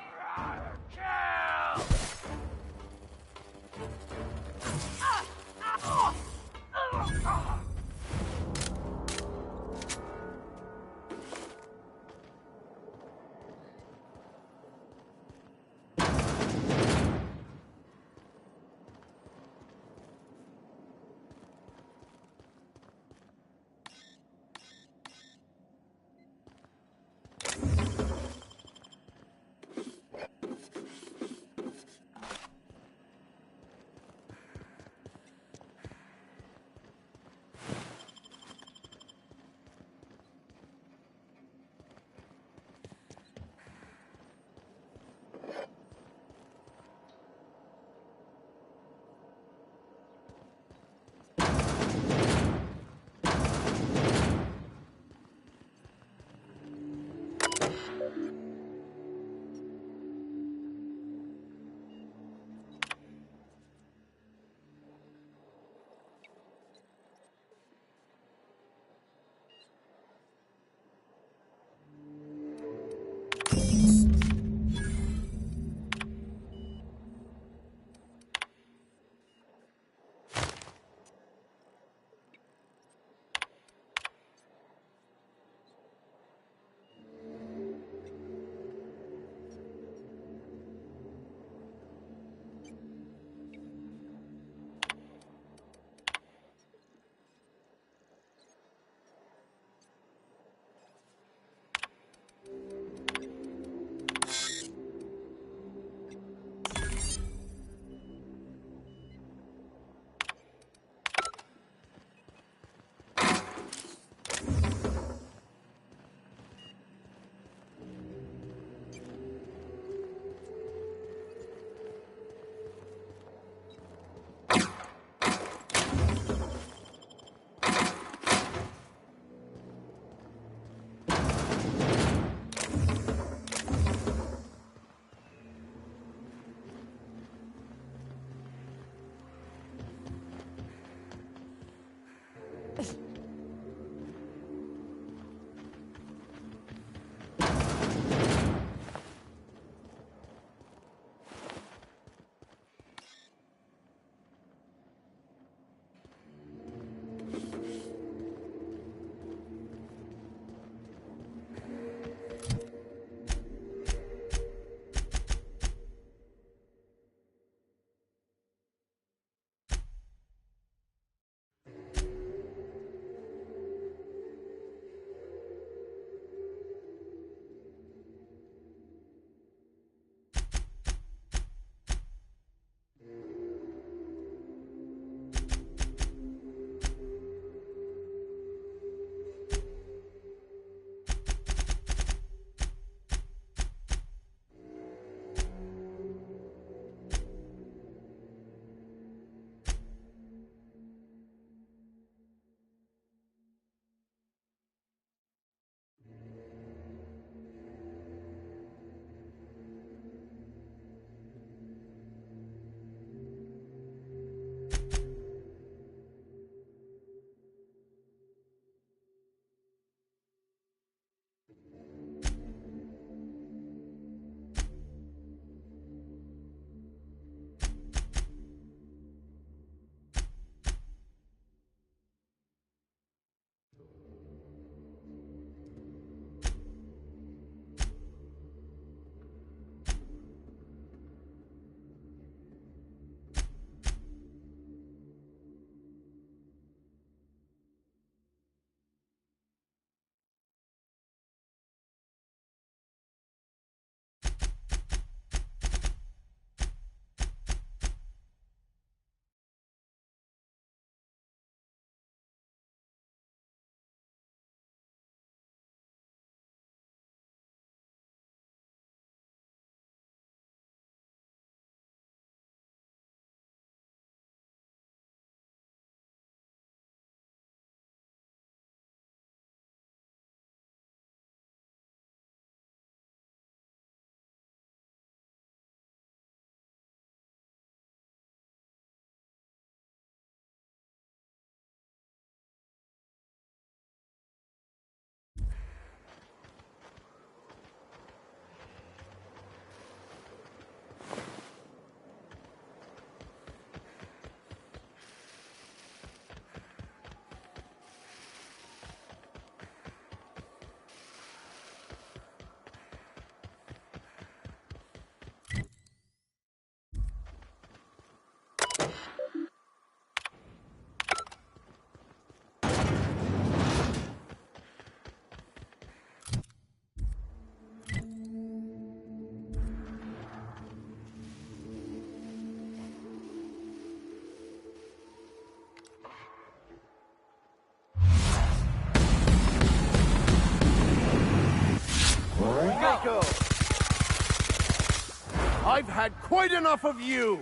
I've had quite enough of you!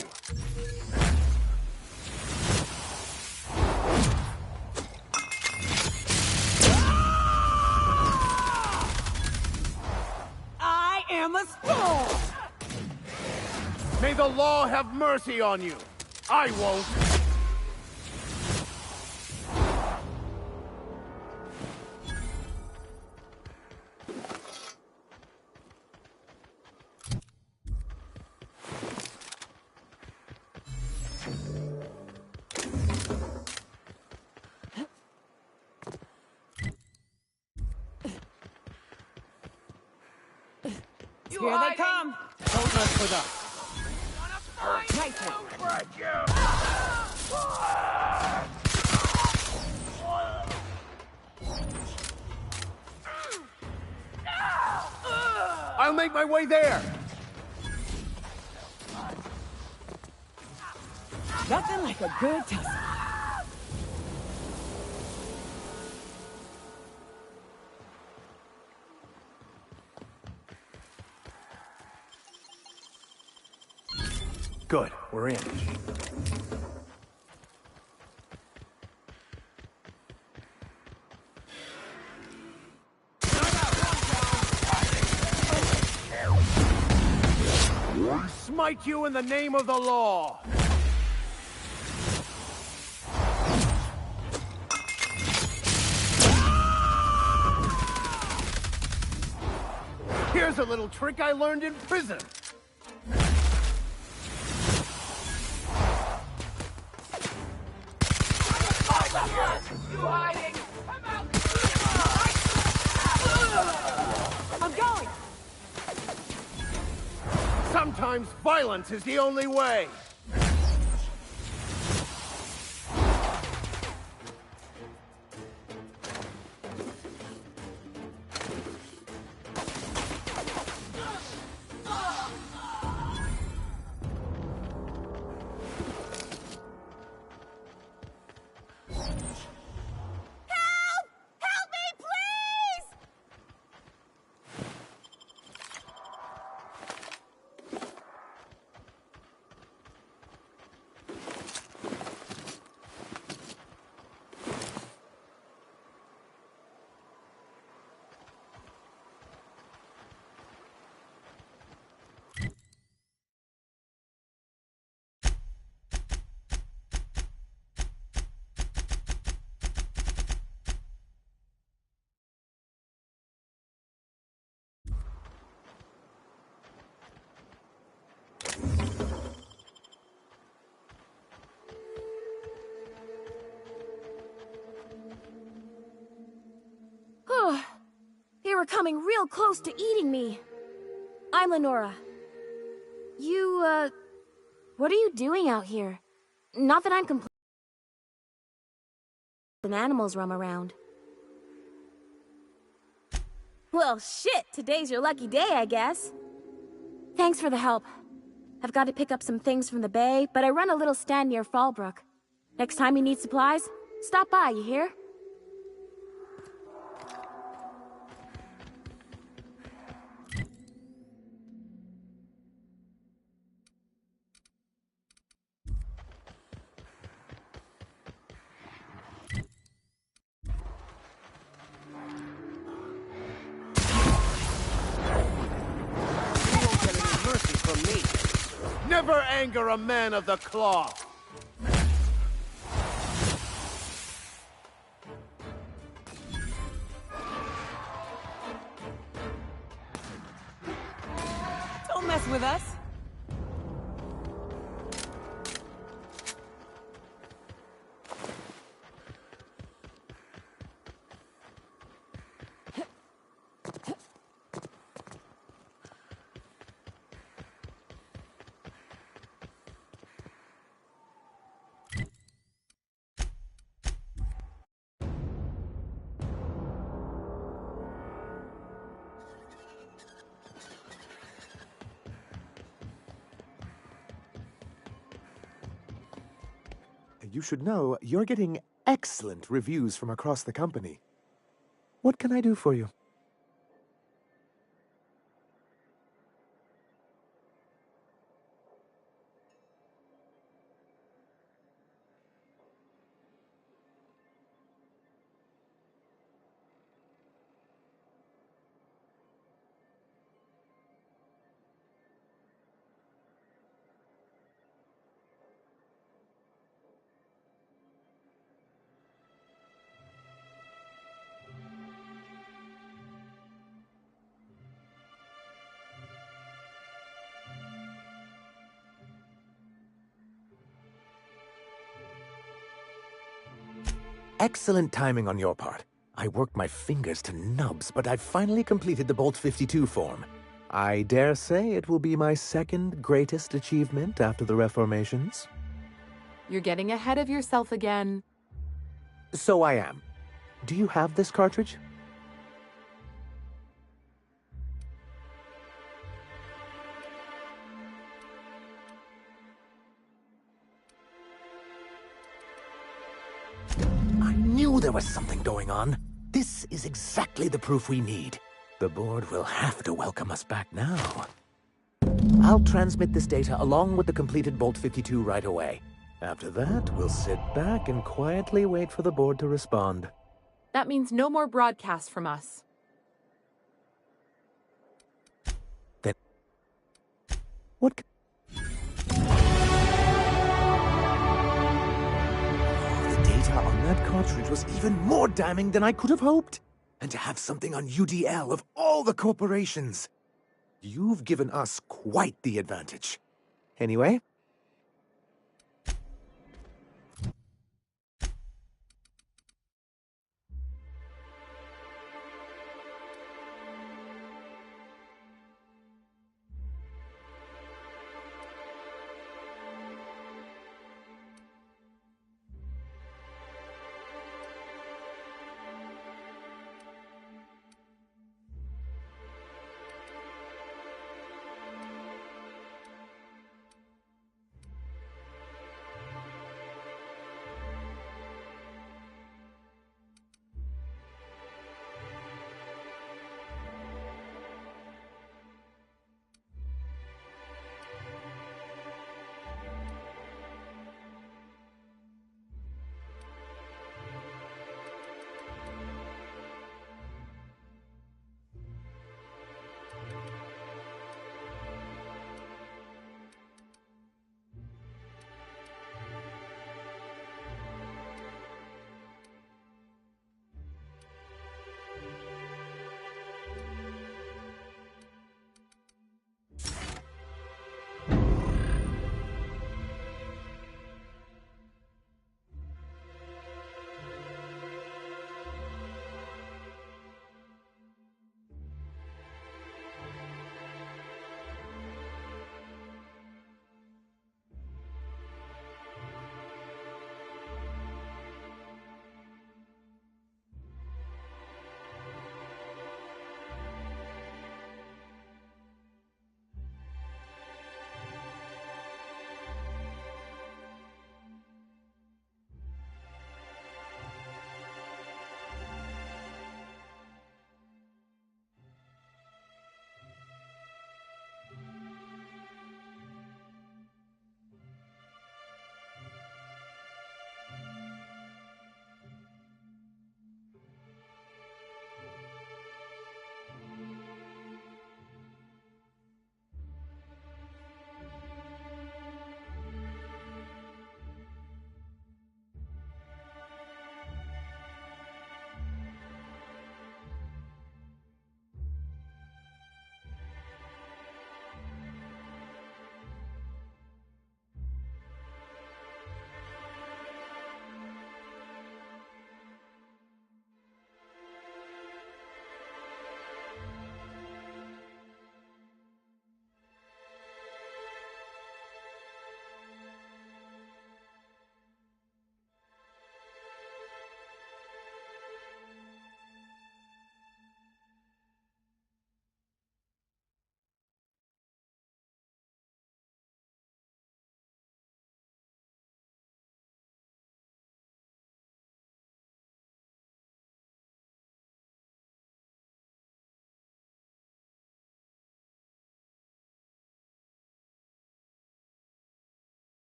I am a spawn! May the law have mercy on you! I won't! Here they come! Don't mess with us. Nice one. I'll make my way there! Nothing like a good tussle. Good, we're in. Smite you in the name of the law! Here's a little trick I learned in prison. I'm going! Sometimes violence is the only way. They were coming real close to eating me. I'm Lenora. You, what are you doing out here? Not that I'm complaining. When animals roam around. Well, shit, today's your lucky day, I guess. Thanks for the help. I've got to pick up some things from the bay, but I run a little stand near Fallbrook. Next time you need supplies, stop by, you hear? Never anger a man of the claw! Don't mess with us. You should know, you're getting excellent reviews from across the company. What can I do for you? — Excellent timing on your part. I worked my fingers to nubs, but I've finally completed the Bolt 52 form. I dare say it will be my second greatest achievement after the Reformations. You're getting ahead of yourself again. So I am. Do you have this cartridge? I knew there was something going on. This is exactly the proof we need. The board will have to welcome us back now. I'll transmit this data along with the completed Bolt 52 right away. After that, we'll sit back and quietly wait for the board to respond. That means no more broadcasts from us. Then... What... The data on that cartridge was even more damning than I could have hoped. And to have something on UDL of all the corporations. You've given us quite the advantage. Anyway...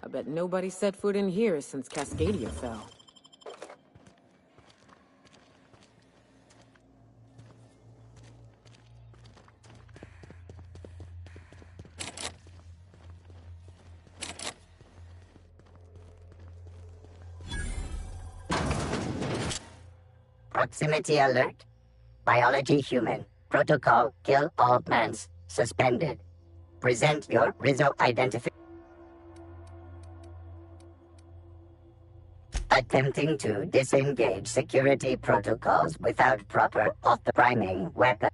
I bet nobody set foot in here since Cascadia fell. Proximity alert. Biology human. Protocol kill all plants. Suspended. Present your Rizzo identification. Attempting to disengage security protocols without proper priming weapon.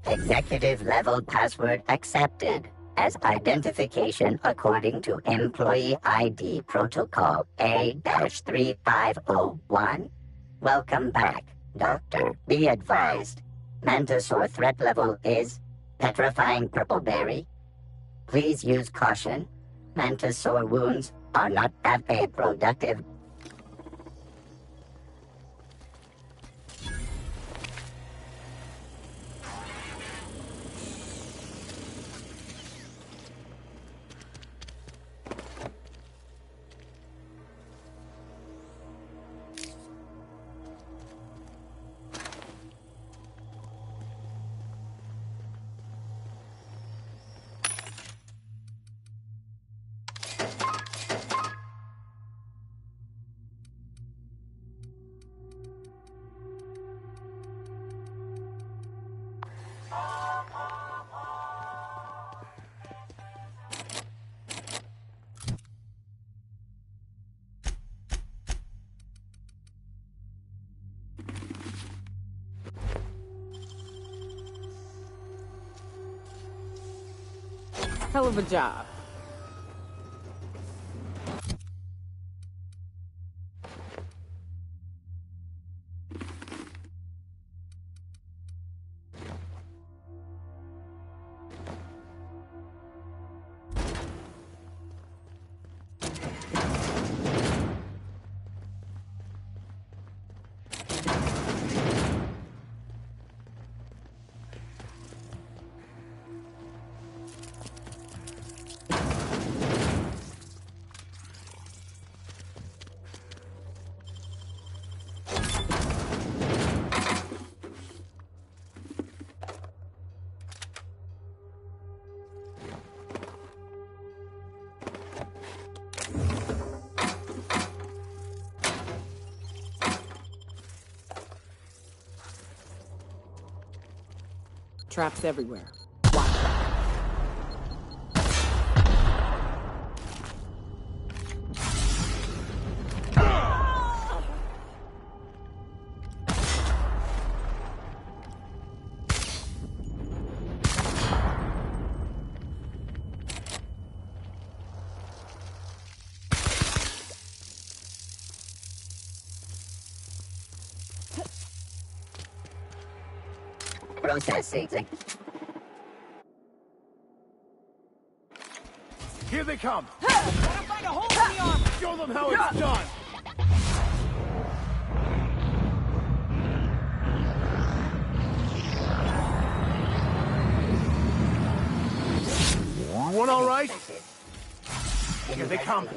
Executive level password accepted as identification according to Employee ID Protocol A-3501. Welcome back, Doctor. Be advised, Mantisaur threat level is petrifying purple berry. Please use caution. Mantisaur wounds are not a productive. Hell of a job. Traps everywhere. Processing. Here they come! Gotta find a hole in the armor! Show them how it's done! One all right? Here they come.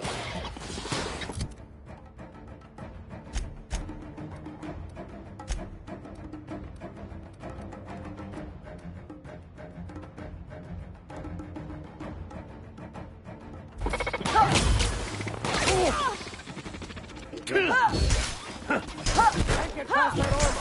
Can't get past that armor!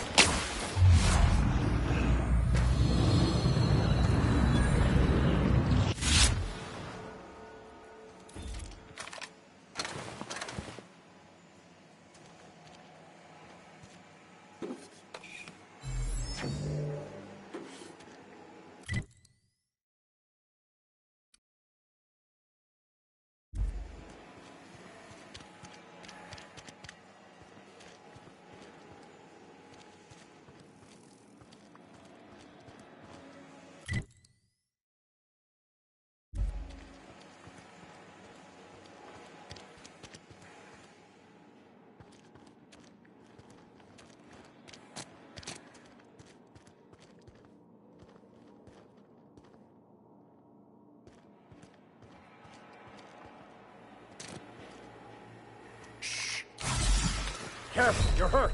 Careful, you're hurt.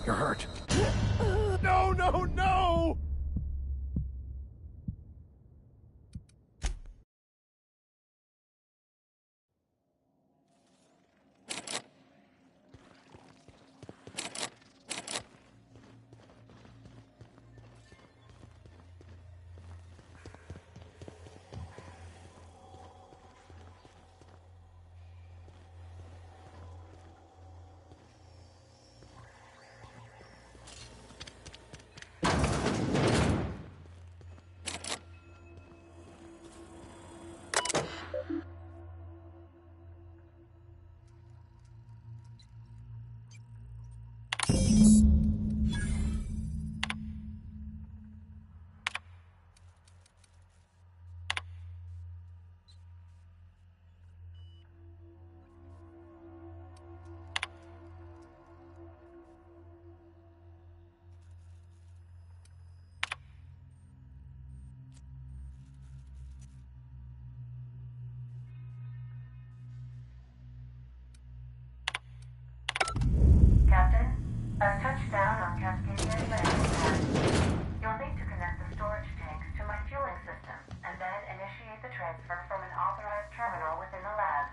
You're hurt. No, no, no! Captain, I've touched down on Cascadia landing pad. You'll need to connect the storage tanks to my fueling system, and then initiate the transfer from an authorized terminal within the lab.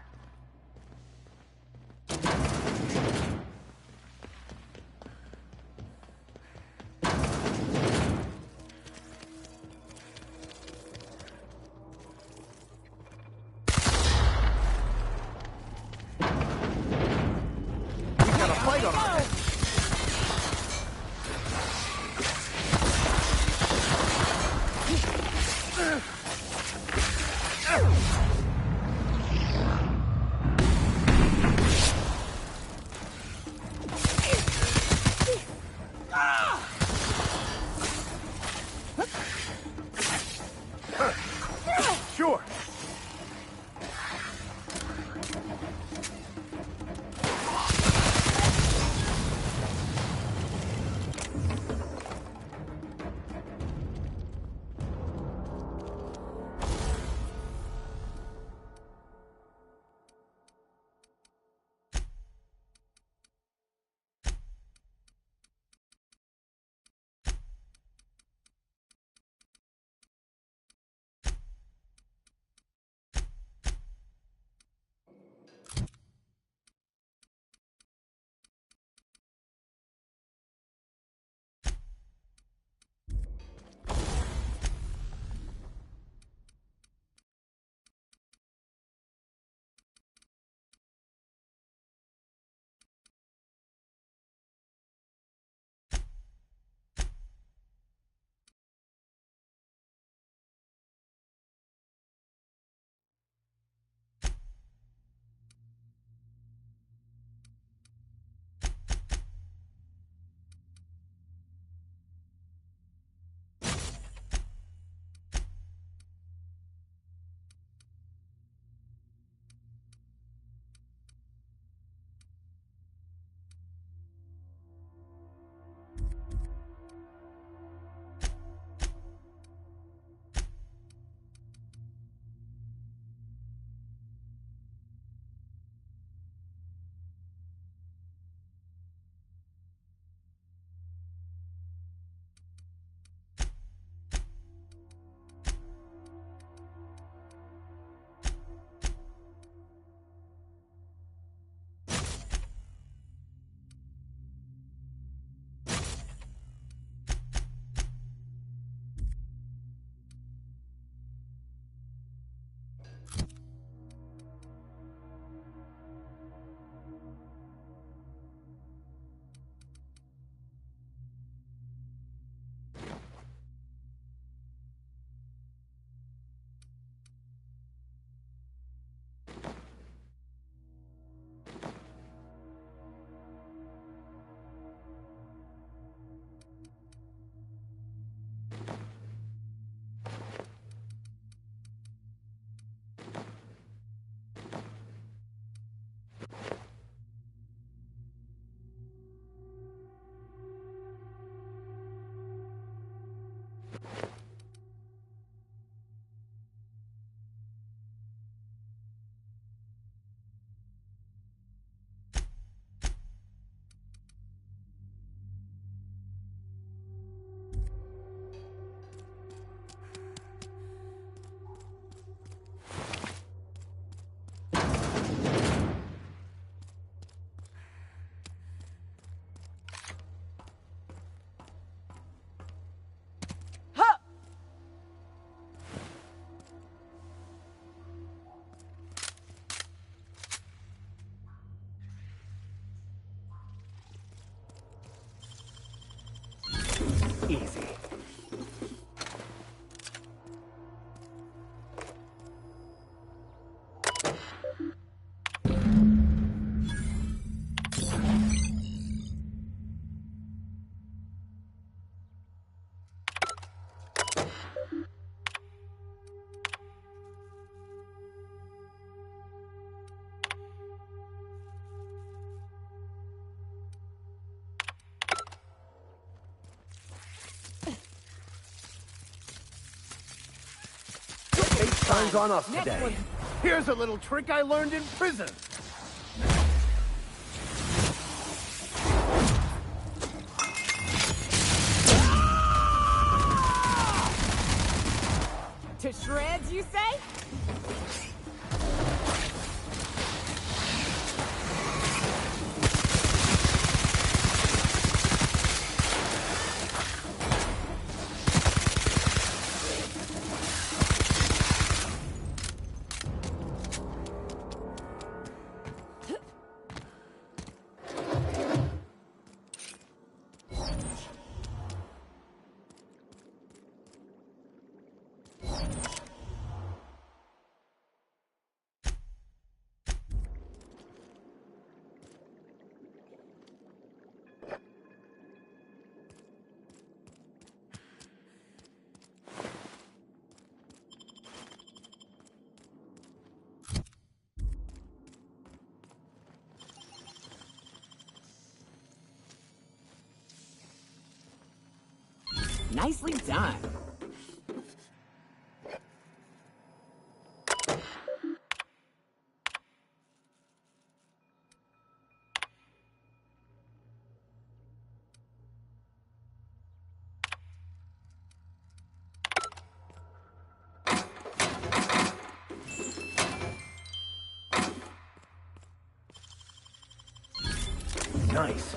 We've got a fight on our hands. Sure. Easy. Time's on us today. Here's a little trick I learned in prison. To shreds, you say? Nicely done. Nice.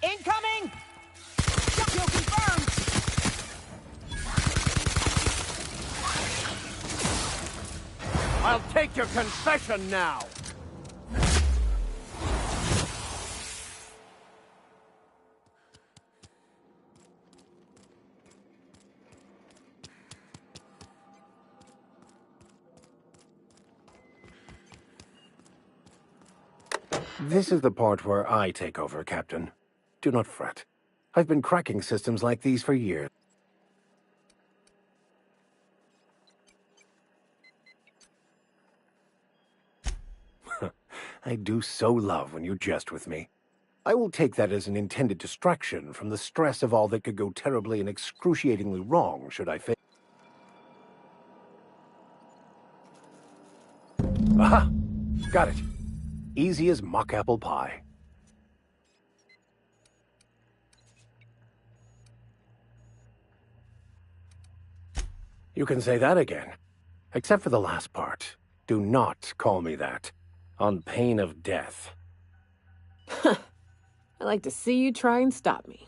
Incoming! Kill confirmed! I'll take your confession now. This is the part where I take over, Captain. Do not fret. I've been cracking systems like these for years. I do so love when you jest with me. I will take that as an intended distraction from the stress of all that could go terribly and excruciatingly wrong should I fail. Aha! Got it. Easy as mock apple pie. You can say that again. Except for the last part. Do not call me that. On pain of death. I like to see you try and stop me.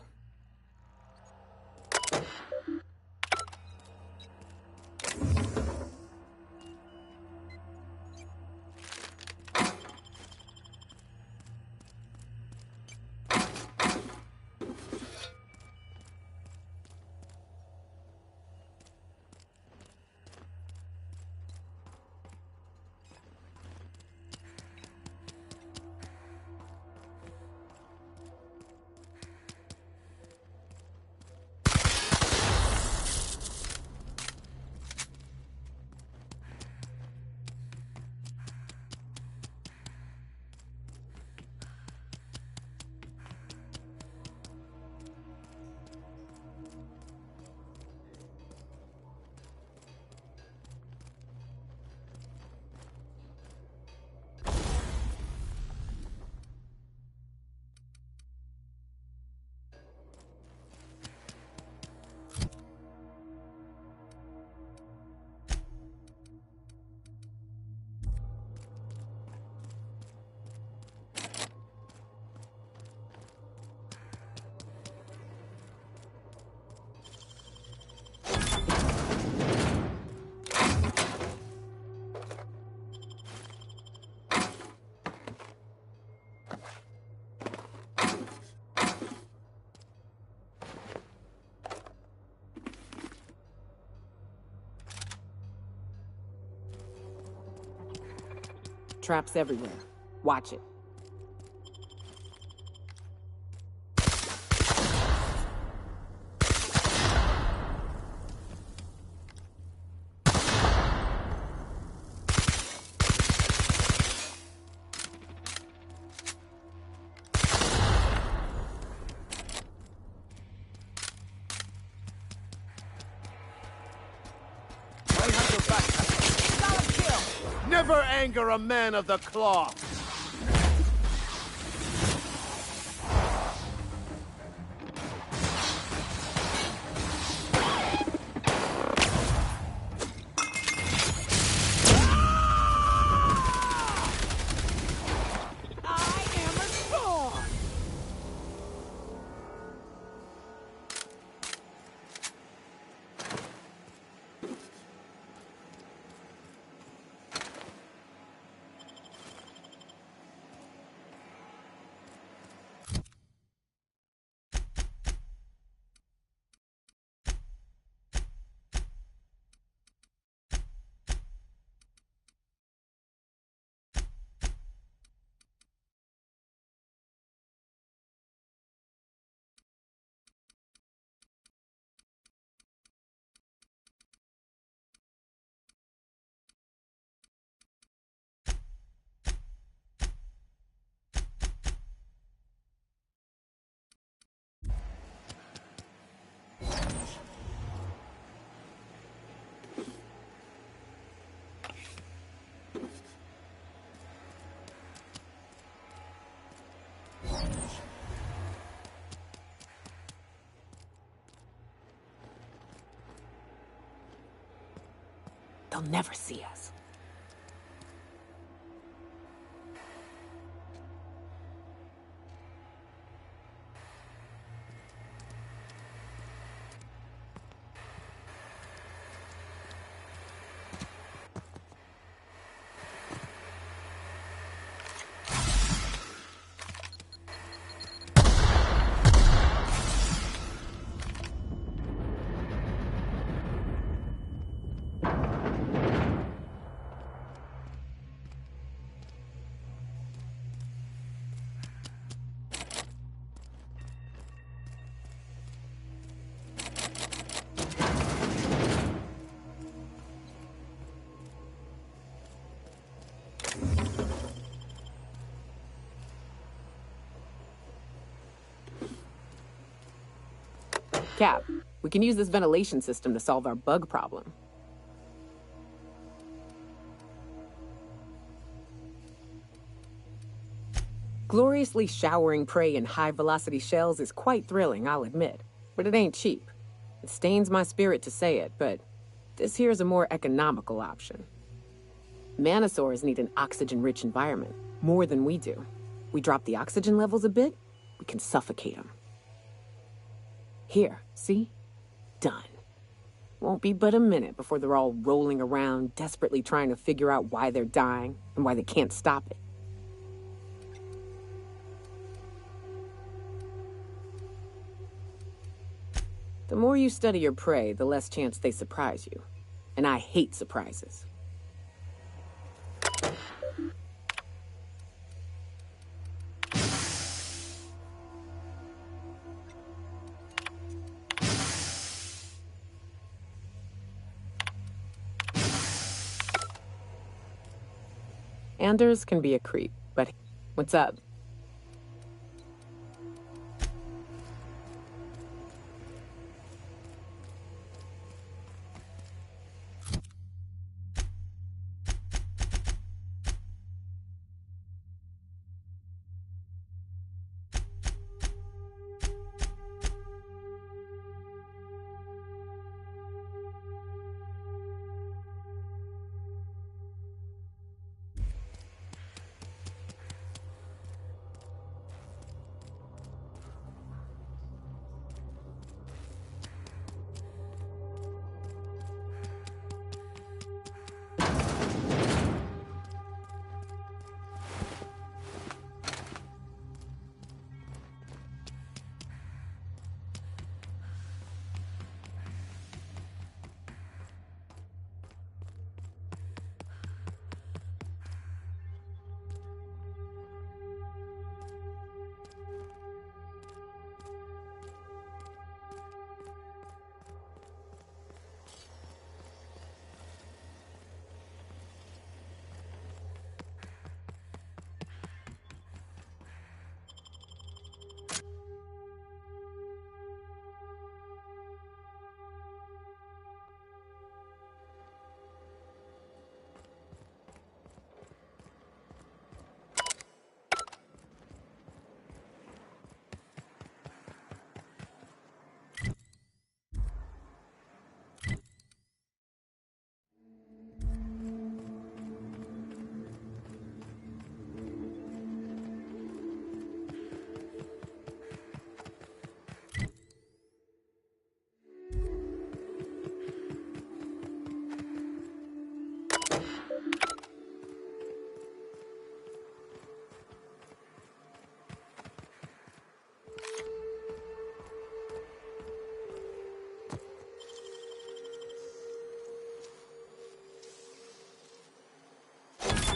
traps everywhere. Watch it. Never anger a man of the cloth! They'll never see us. Cap, we can use this ventilation system to solve our bug problem. Gloriously showering prey in high-velocity shells is quite thrilling, I'll admit. But it ain't cheap. It stains my spirit to say it, but this here's a more economical option. Manosaurs need an oxygen-rich environment, more than we do. We drop the oxygen levels a bit, we can suffocate them. Here, see? Done. Won't be but a minute before they're all rolling around, desperately trying to figure out why they're dying and why they can't stop it. The more you study your prey, the less chance they surprise you. And I hate surprises. Anders can be a creep, but what's up?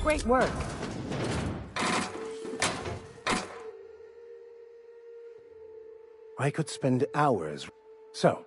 Great work. I could spend hours. So,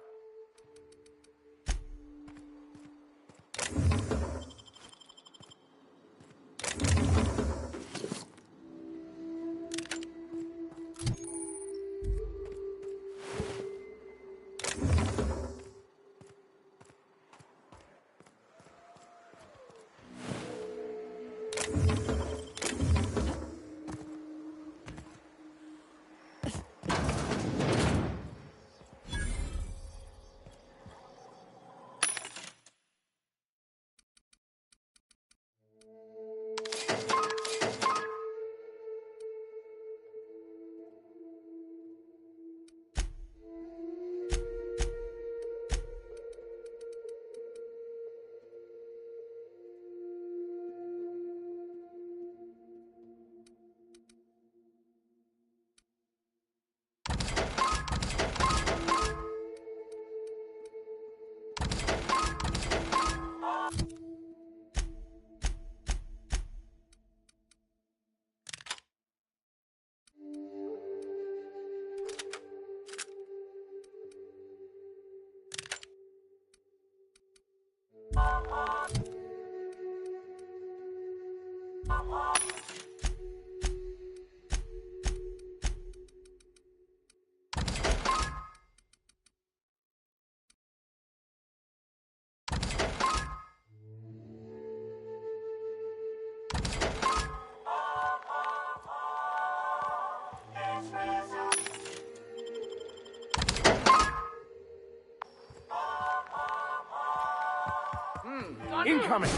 Incoming!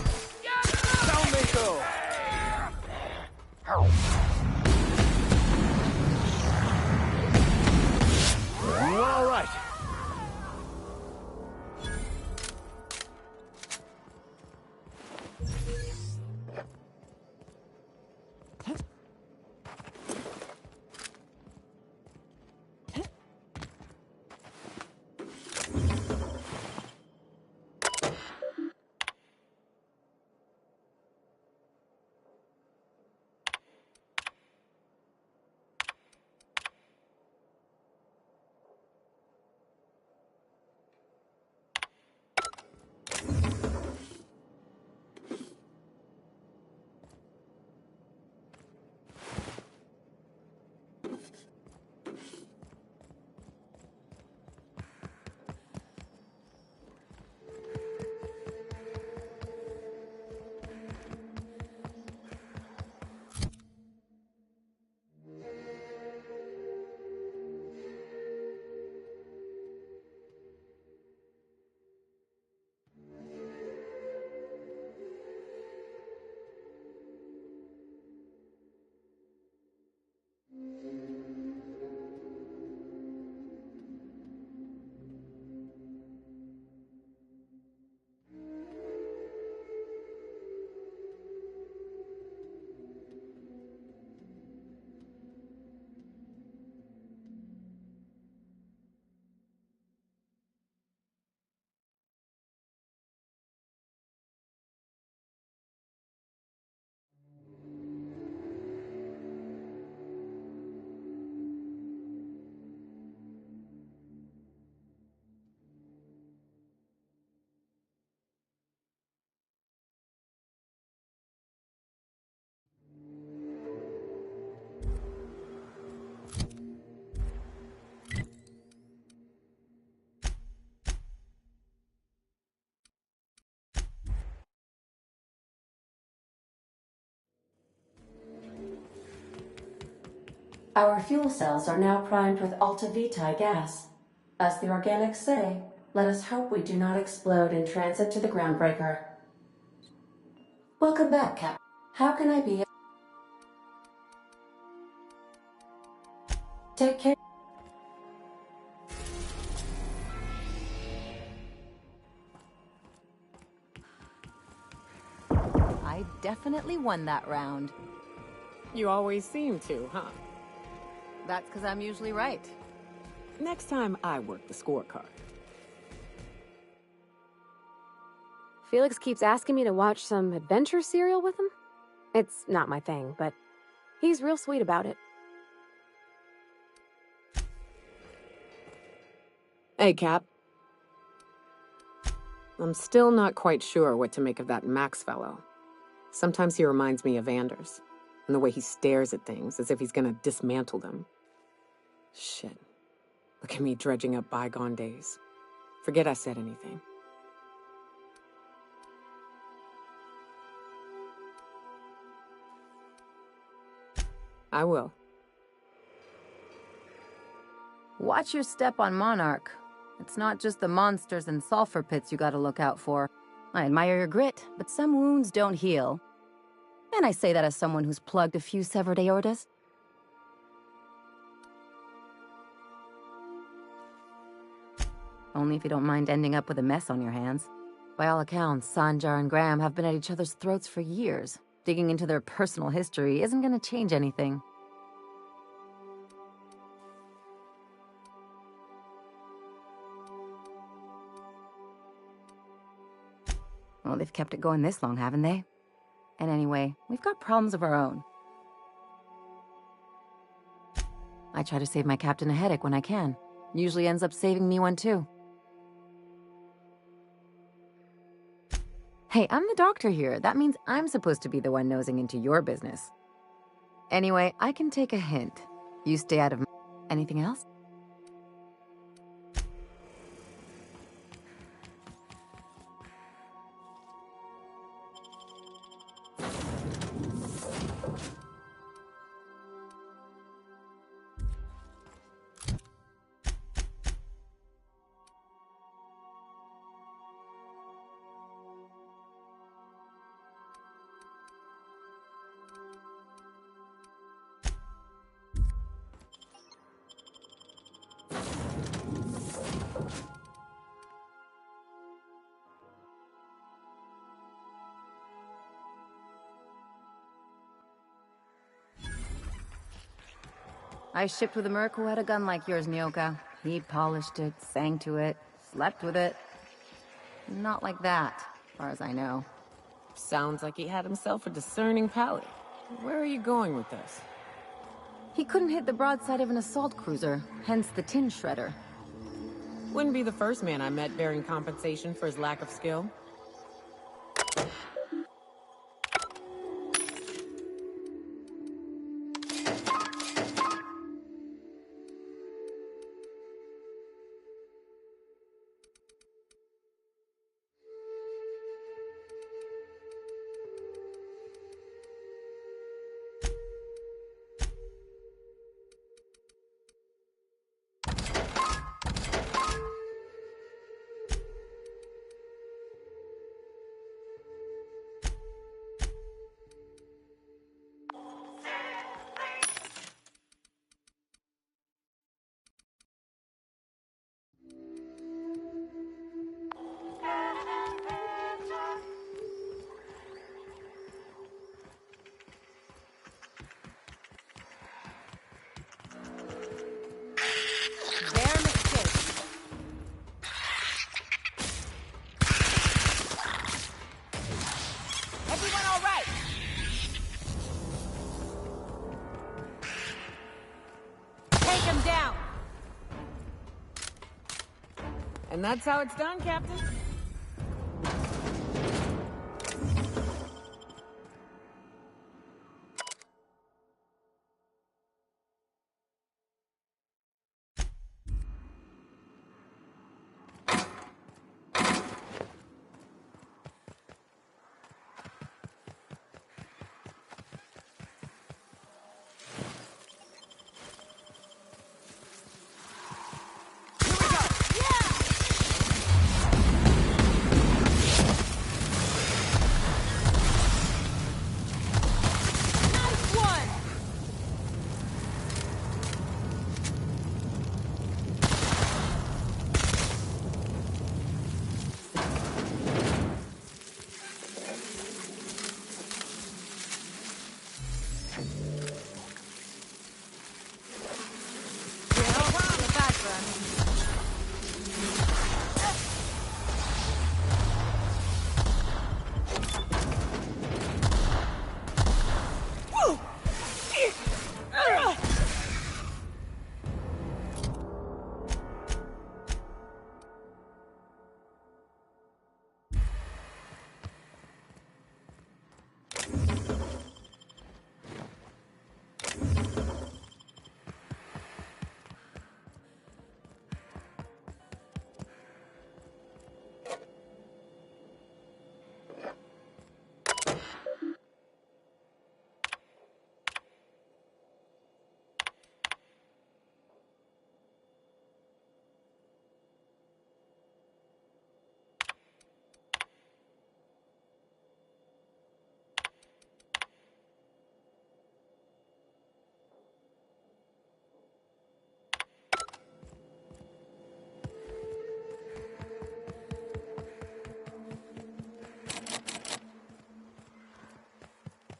Down they go! All right. Our fuel cells are now primed with Alta Vitae gas. As the organics say, let us hope we do not explode in transit to the Groundbreaker. Welcome back, Cap. How can I be? Take care. I definitely won that round. You always seem to, huh? That's because I'm usually right. Next time, I work the scorecard. Felix keeps asking me to watch some adventure serial with him? It's not my thing, but he's real sweet about it. Hey, Cap. I'm still not quite sure what to make of that Max fellow. Sometimes he reminds me of Anders, and the way he stares at things as if he's gonna dismantle them. Shit. Look at me dredging up bygone days. Forget I said anything. I will. Watch your step on Monarch. It's not just the monsters and sulfur pits you gotta look out for. I admire your grit, but some wounds don't heal. And I say that as someone who's plugged a few severed aortas. Only if you don't mind ending up with a mess on your hands. By all accounts, Sanjar and Graham have been at each other's throats for years. Digging into their personal history isn't gonna change anything. Well, they've kept it going this long, haven't they? And anyway, we've got problems of our own. I try to save my captain a headache when I can. Usually ends up saving me one too. Hey, I'm the doctor here. That means I'm supposed to be the one nosing into your business. Anyway, I can take a hint. You stay out of... Anything else? I shipped with a merc who had a gun like yours, Nyoka. He polished it, sang to it, slept with it. Not like that, as far as I know. Sounds like he had himself a discerning palate. Where are you going with this? He couldn't hit the broadside of an assault cruiser, hence the tin shredder. Wouldn't be the first man I met bearing compensation for his lack of skill. And that's how it's done, Captain.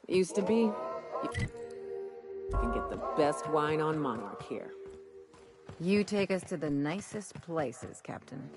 Used to be. You can get the best wine on Monarch here. You take us to the nicest places, Captain.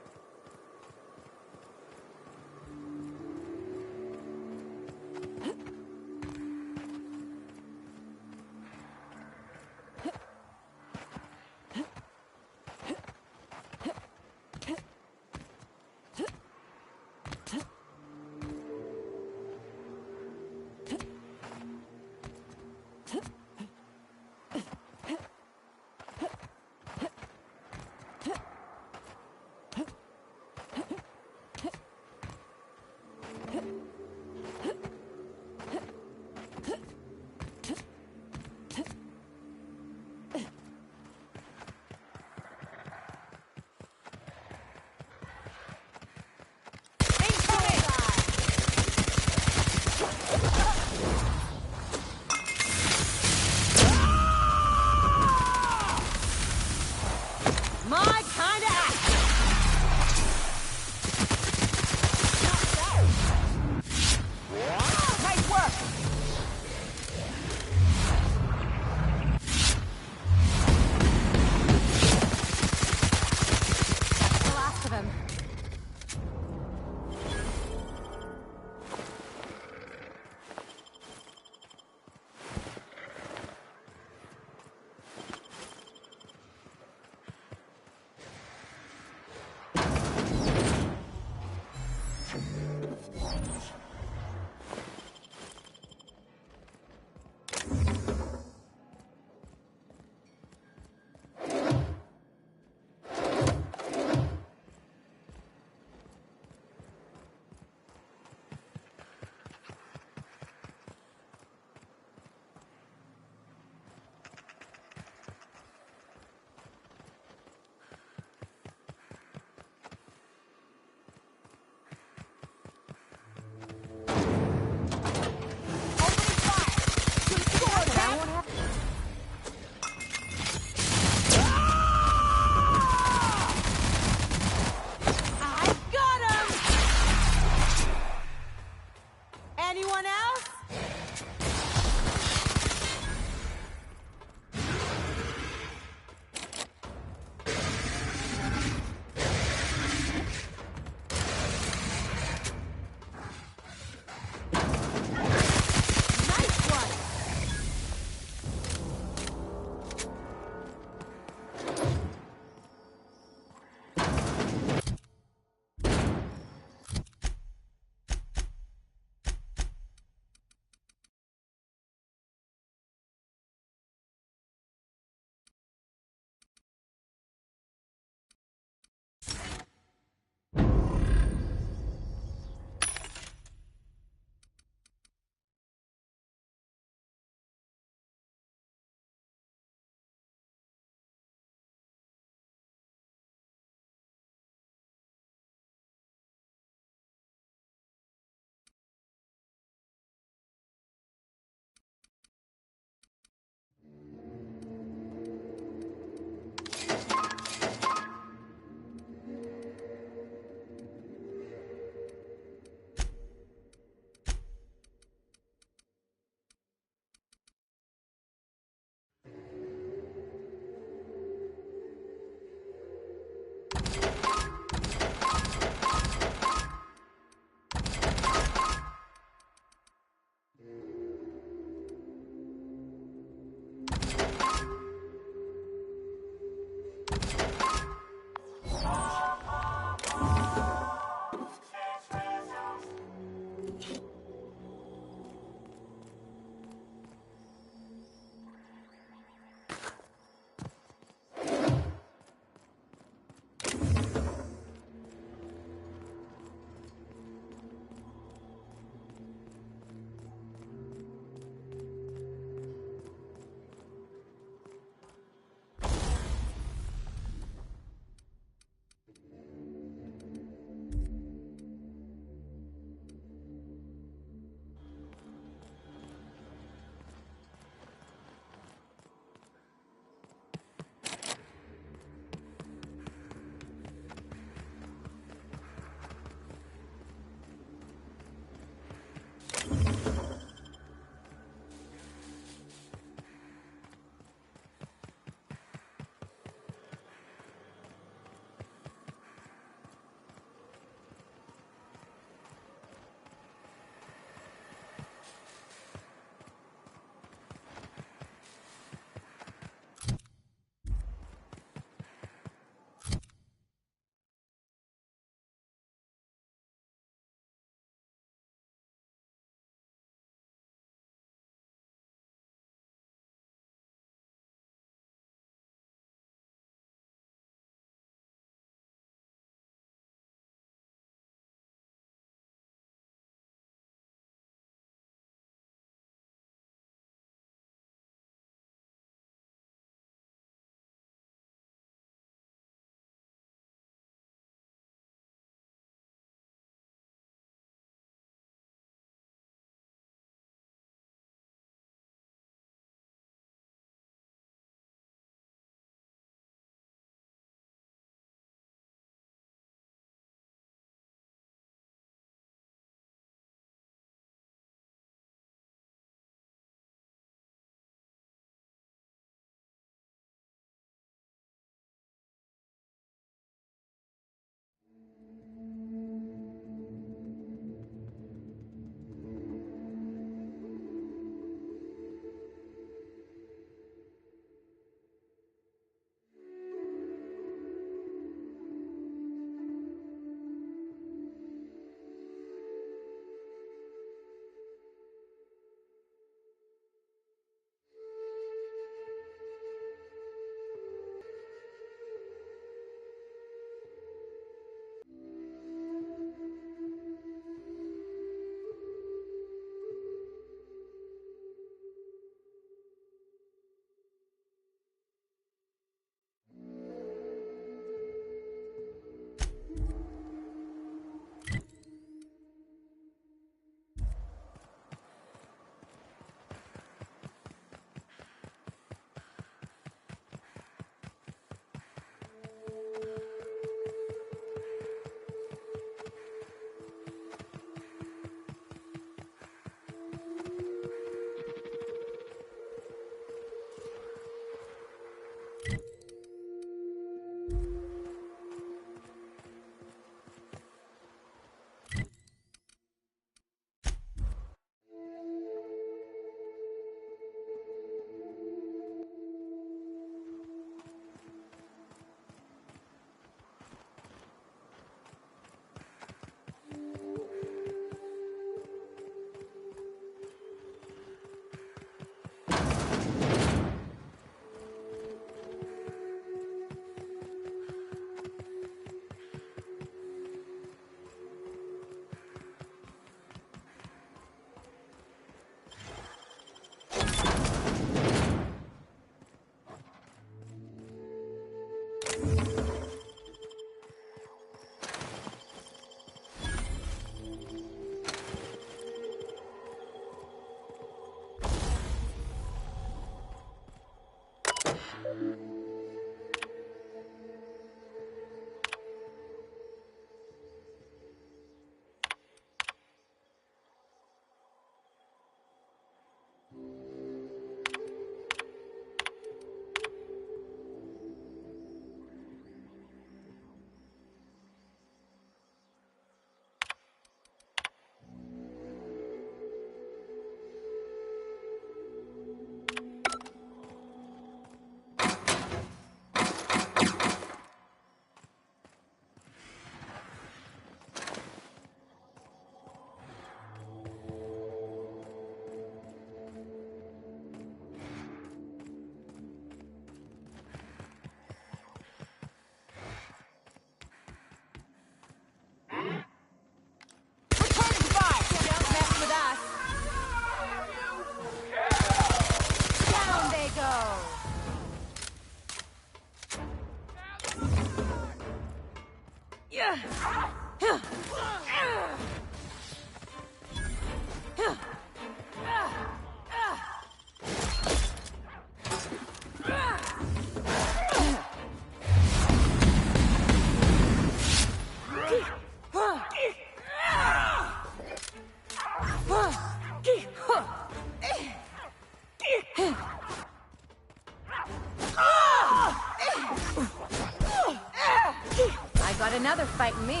I got another fighting me.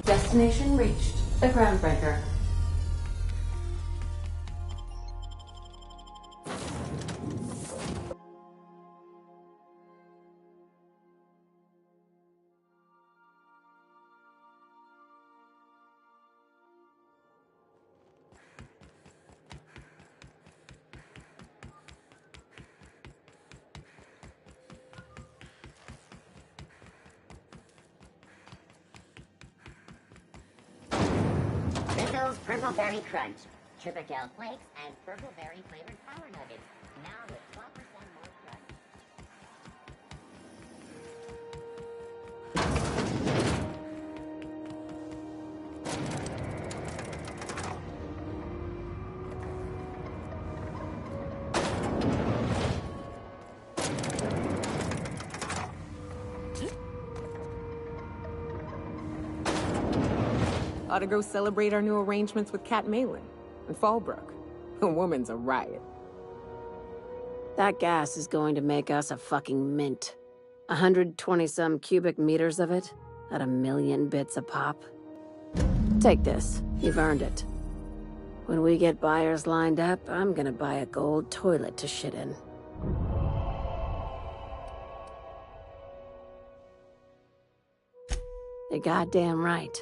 Destination reached. The Groundbreaker. Bizzle's Purple Berry Crunch, Chipperkale Flakes, and Purple Berry flavored Power Nuggets. Now with 12% more crunch. Ought to go celebrate our new arrangements with Cat Malin and Fallbrook. The woman's a riot. That gas is going to make us a fucking mint. 120-some cubic meters of it, at 1,000,000 bits a pop. Take this. You've earned it. When we get buyers lined up, I'm gonna buy a gold toilet to shit in. You're goddamn right.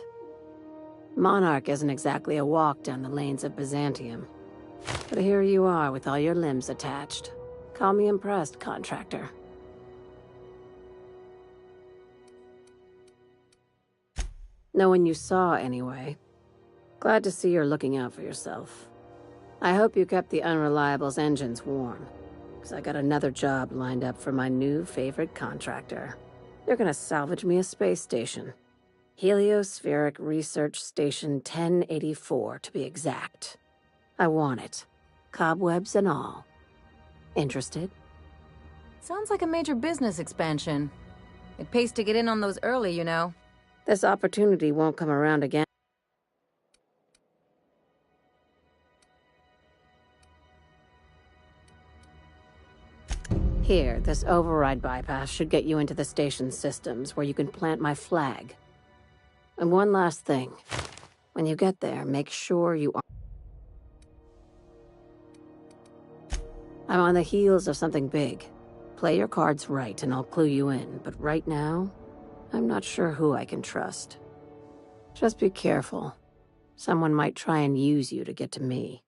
Monarch isn't exactly a walk down the lanes of Byzantium. But here you are with all your limbs attached. Call me impressed, contractor. No one you saw, anyway. Glad to see you're looking out for yourself. I hope you kept the Unreliable's engines warm, because I got another job lined up for my new favorite contractor. They're gonna salvage me a space station. Heliospheric Research Station 1084, to be exact. I want it. Cobwebs and all. Interested? Sounds like a major business expansion. It pays to get in on those early, you know. This opportunity won't come around again. Here, this override bypass should get you into the station's systems where you can plant my flag. And one last thing. When you get there, make sure you are... I'm on the heels of something big. Play your cards right and I'll clue you in, but right now, I'm not sure who I can trust. Just be careful. Someone might try and use you to get to me.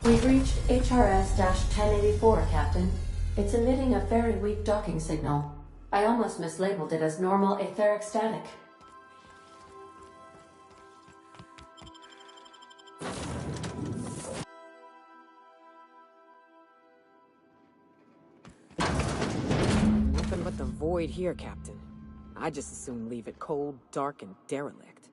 We've reached HRS-1084, Captain. It's emitting a very weak docking signal. I almost mislabeled it as normal etheric static. Nothing but the void here, Captain. I just as soon leave it cold, dark, and derelict.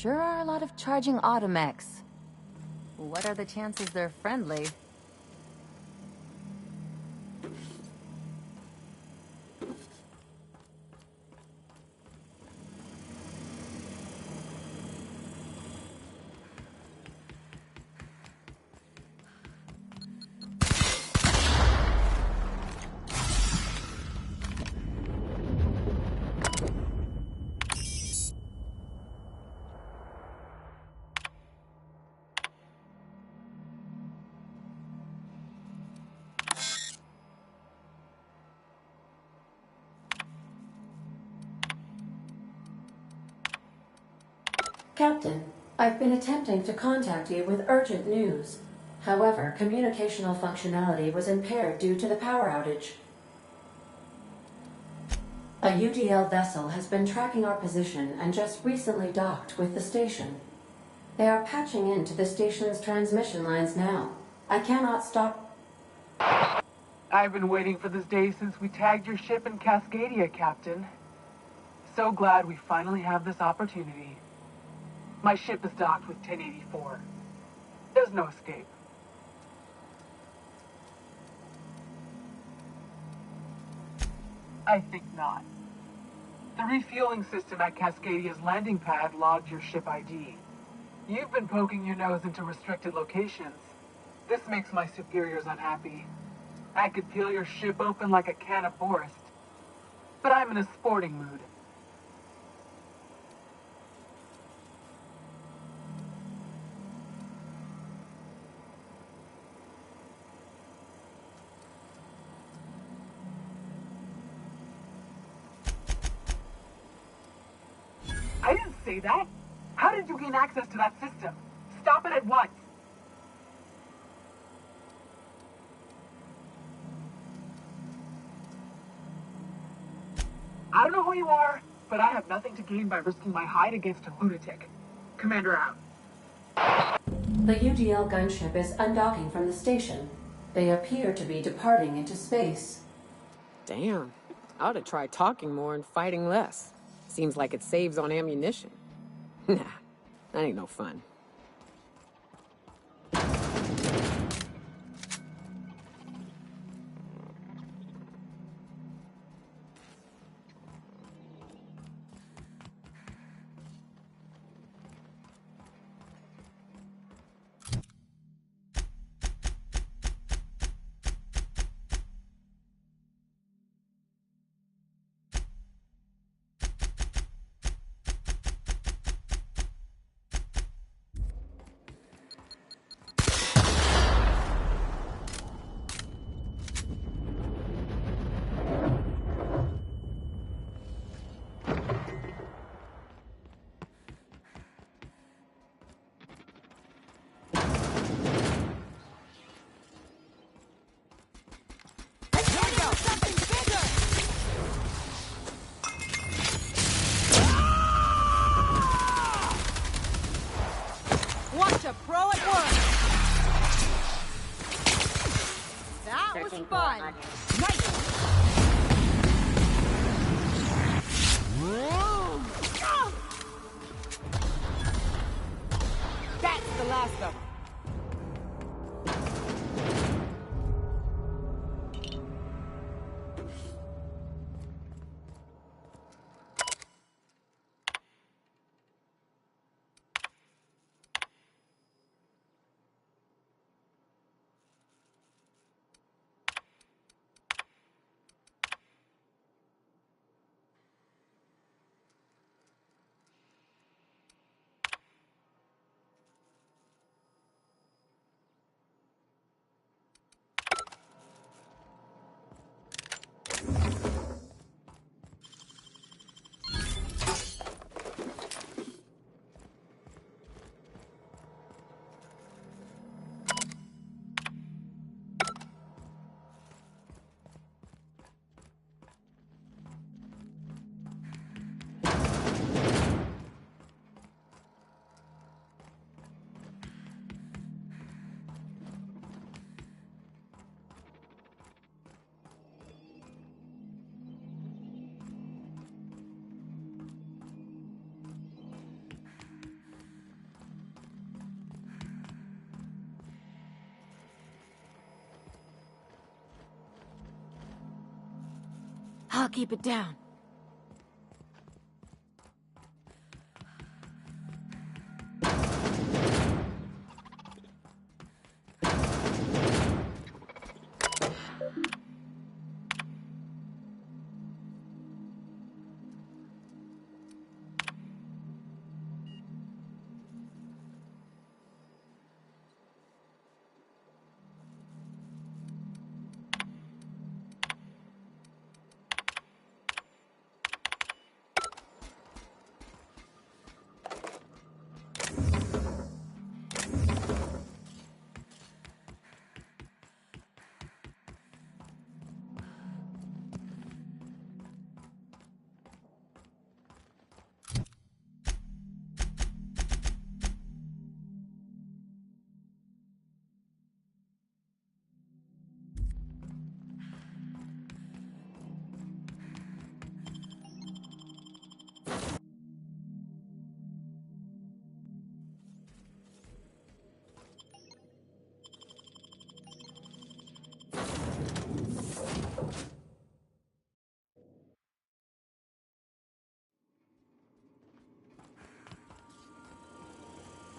Sure are a lot of charging automechs. What are the chances they're friendly? Captain, I've been attempting to contact you with urgent news. However, communicational functionality was impaired due to the power outage. A UDL vessel has been tracking our position and just recently docked with the station. They are patching into the station's transmission lines now. I cannot stop... I've been waiting for this day since we tagged your ship in Cascadia, Captain. So glad we finally have this opportunity. My ship is docked with 1084. There's no escape. I think not. The refueling system at Cascadia's landing pad logged your ship ID. You've been poking your nose into restricted locations. This makes my superiors unhappy. I could peel your ship open like a can of Forest. But I'm in a sporting mood. I didn't say that. How did you gain access to that system? Stop it at once. I don't know who you are, but I have nothing to gain by risking my hide against a lunatic. Commander out. The UDL gunship is undocking from the station. They appear to be departing into space. Damn. I ought to try talking more and fighting less. Seems like it saves on ammunition. Nah, that ain't no fun. Watch a pro at work! That was fun! Nice! That's the last of them! I'll keep it down.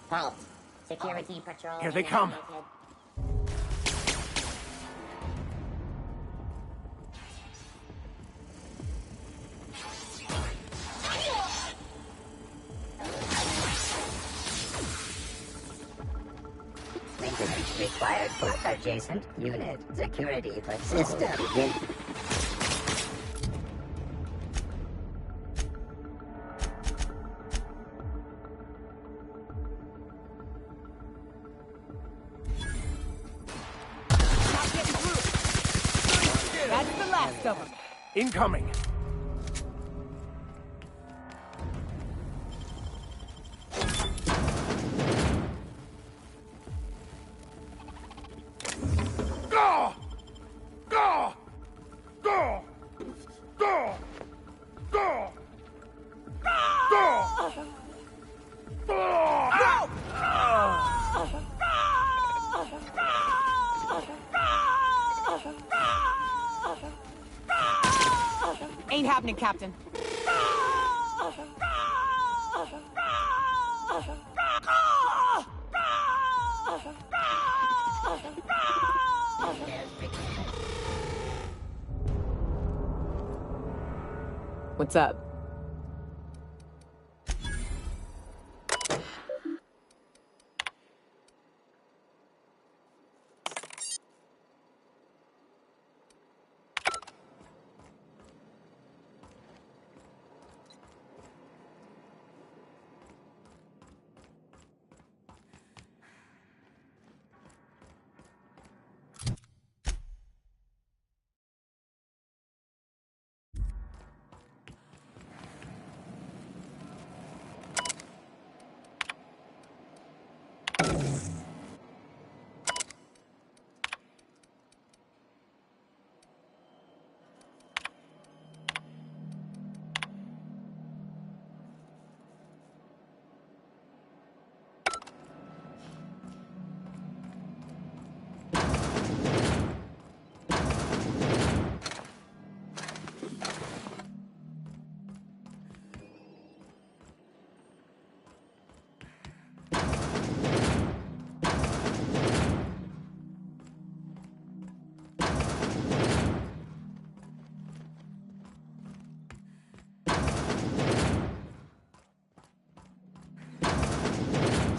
Halt. Security patrol. Here they come. Maintenance required for adjacent unit. Security for system. That's the last of them. Incoming. Ain't happening, Captain. What's up?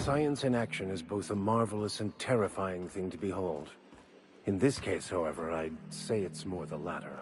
Science in action is both a marvelous and terrifying thing to behold. In this case, however, I'd say it's more the latter.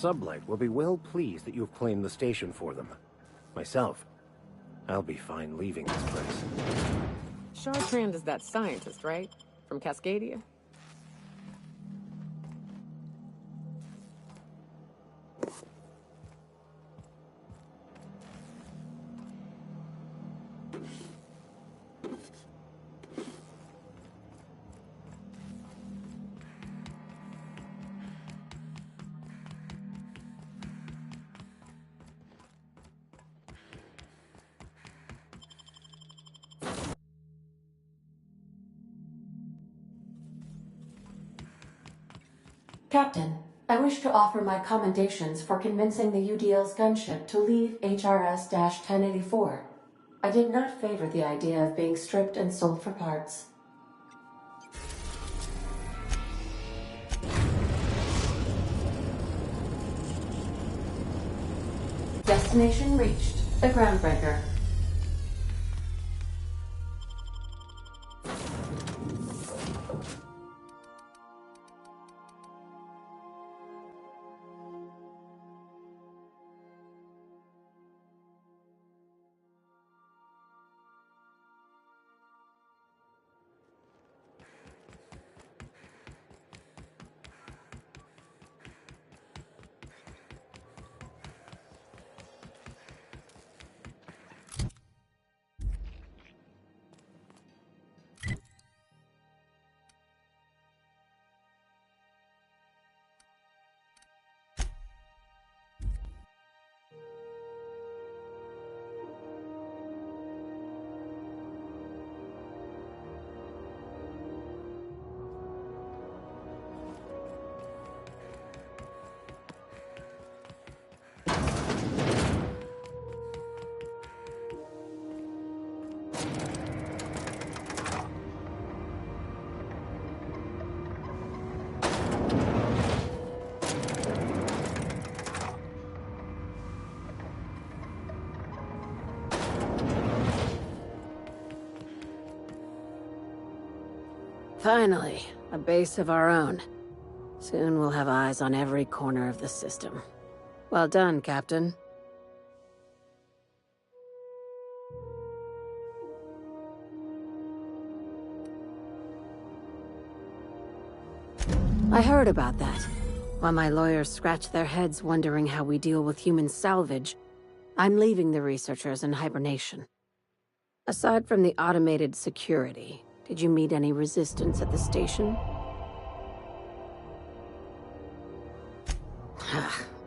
Sublight will be well pleased that you've claimed the station for them. Myself, I'll be fine leaving this place. Chartrand is that scientist, right? From Cascadia? Captain, I wish to offer my commendations for convincing the UDL's gunship to leave HRS-1084. I did not favor the idea of being stripped and sold for parts. Destination reached. The Groundbreaker. Finally, a base of our own. Soon we'll have eyes on every corner of the system. Well done, Captain. I heard about that. While my lawyers scratch their heads wondering how we deal with human salvage, I'm leaving the researchers in hibernation. Aside from the automated security, did you meet any resistance at the station?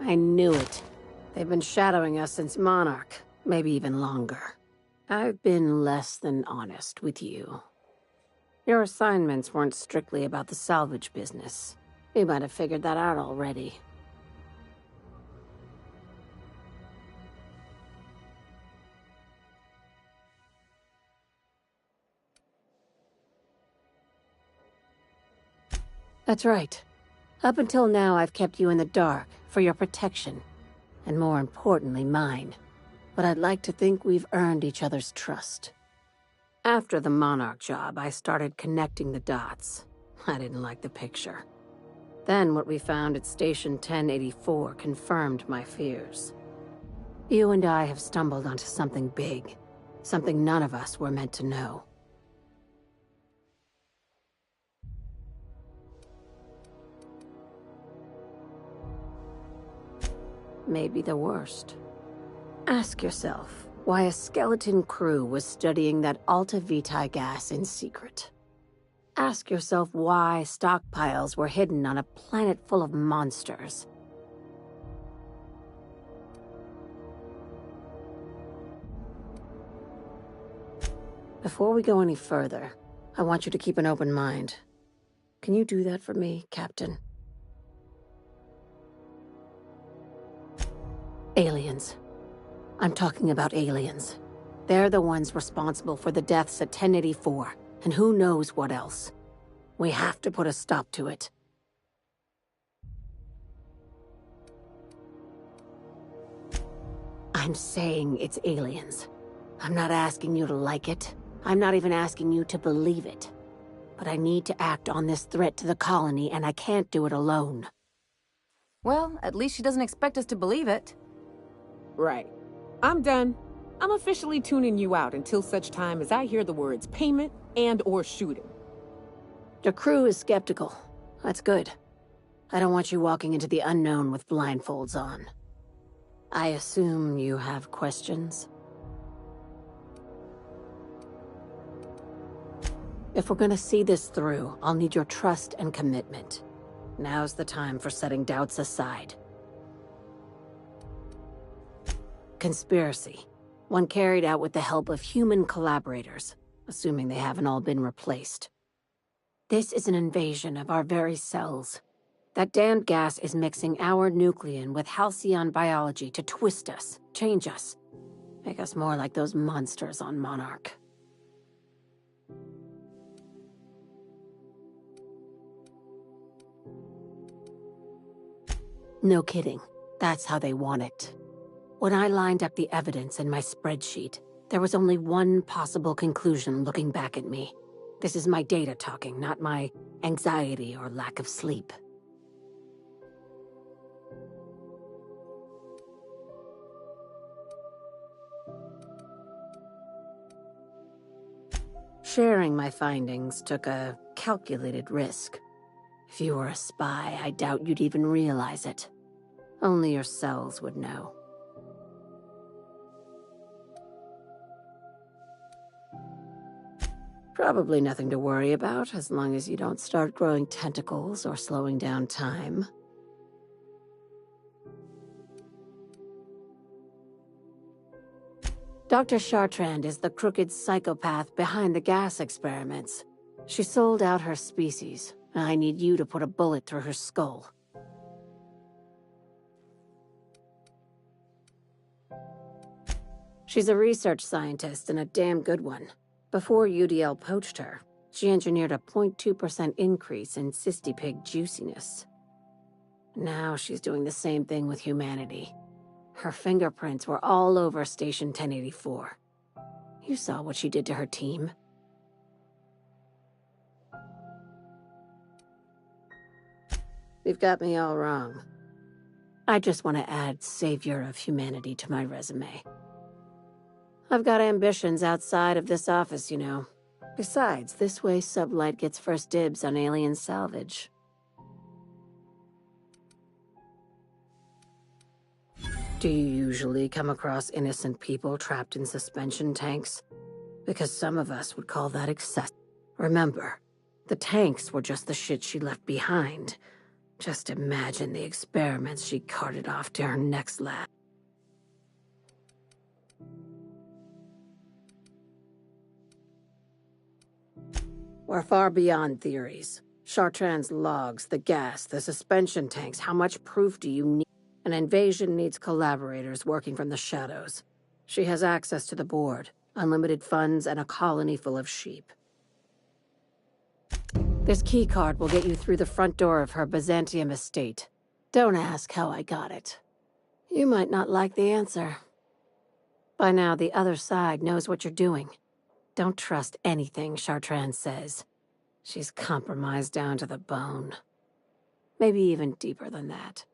I knew it. They've been shadowing us since Monarch, maybe even longer. I've been less than honest with you. Your assignments weren't strictly about the salvage business. You might have figured that out already. That's right. Up until now, I've kept you in the dark, for your protection. And more importantly, mine. But I'd like to think we've earned each other's trust. After the Monarch job, I started connecting the dots. I didn't like the picture. Then what we found at Station 1084 confirmed my fears. You and I have stumbled onto something big. Something none of us were meant to know. Maybe the worst. Ask yourself why a skeleton crew was studying that Alta Vitae gas in secret. Ask yourself why stockpiles were hidden on a planet full of monsters. Before we go any further, I want you to keep an open mind. Can you do that for me, Captain? Aliens. I'm talking about aliens. They're the ones responsible for the deaths at 1084, and who knows what else. We have to put a stop to it. I'm saying it's aliens. I'm not asking you to like it. I'm not even asking you to believe it. But I need to act on this threat to the colony, and I can't do it alone. Well, at least she doesn't expect us to believe it. Right. I'm done. I'm officially tuning you out until such time as I hear the words payment and/or shooting. The crew is skeptical. That's good. I don't want you walking into the unknown with blindfolds on. I assume you have questions? If we're gonna see this through, I'll need your trust and commitment. Now's the time for setting doubts aside. Conspiracy. One carried out with the help of human collaborators, assuming they haven't all been replaced. This is an invasion of our very cells. That damned gas is mixing our nucleon with halcyon biology to twist us, change us, make us more like those monsters on Monarch. No kidding. That's how they want it. When I lined up the evidence in my spreadsheet, there was only one possible conclusion looking back at me. This is my data talking, not my anxiety or lack of sleep. Sharing my findings took a calculated risk. If you were a spy, I doubt you'd even realize it. Only your cells would know. Probably nothing to worry about, as long as you don't start growing tentacles or slowing down time. Dr. Chartrand is the crooked psychopath behind the gas experiments. She sold out her species, and I need you to put a bullet through her skull. She's a research scientist and a damn good one. Before UDL poached her, she engineered a 0.2% increase in cystipig juiciness. Now she's doing the same thing with humanity. Her fingerprints were all over Station 1084. You saw what she did to her team. You've got me all wrong. I just want to add Savior of Humanity to my resume. I've got ambitions outside of this office, you know. Besides, this way Sublight gets first dibs on alien salvage. Do you usually come across innocent people trapped in suspension tanks? Because some of us would call that excessive. Remember, the tanks were just the shit she left behind. Just imagine the experiments she carted off to her next lab. We're far beyond theories. Chartrand's logs, the gas, the suspension tanks, how much proof do you need? An invasion needs collaborators working from the shadows. She has access to the board, unlimited funds, and a colony full of sheep. This keycard will get you through the front door of her Byzantium estate. Don't ask how I got it. You might not like the answer. By now, the other side knows what you're doing. Don't trust anything Chartrand says. She's compromised down to the bone. Maybe even deeper than that.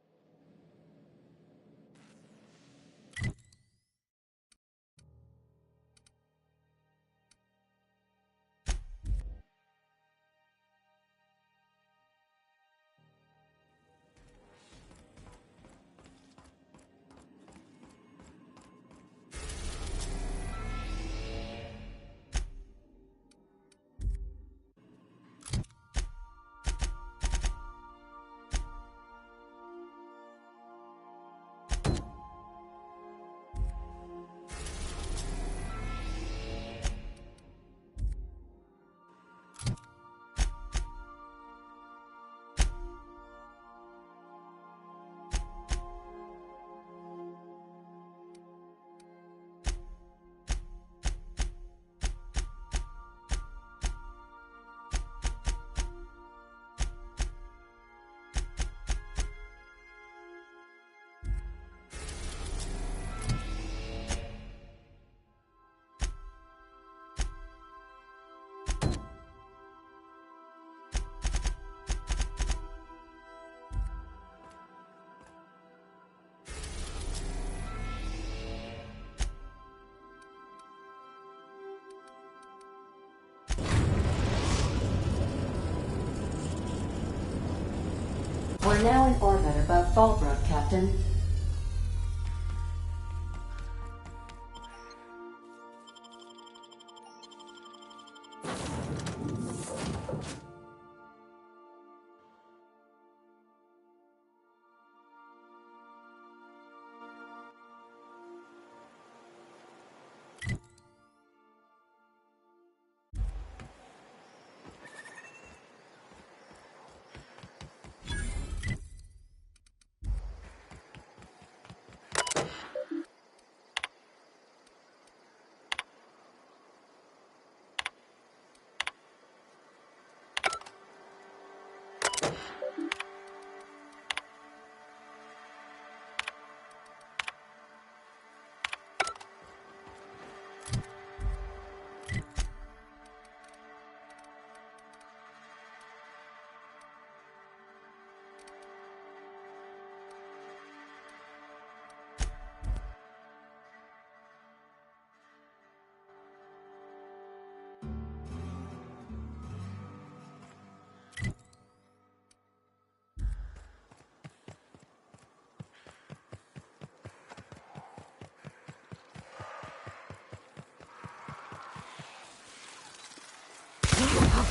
We're now in orbit above Fallbrook, Captain.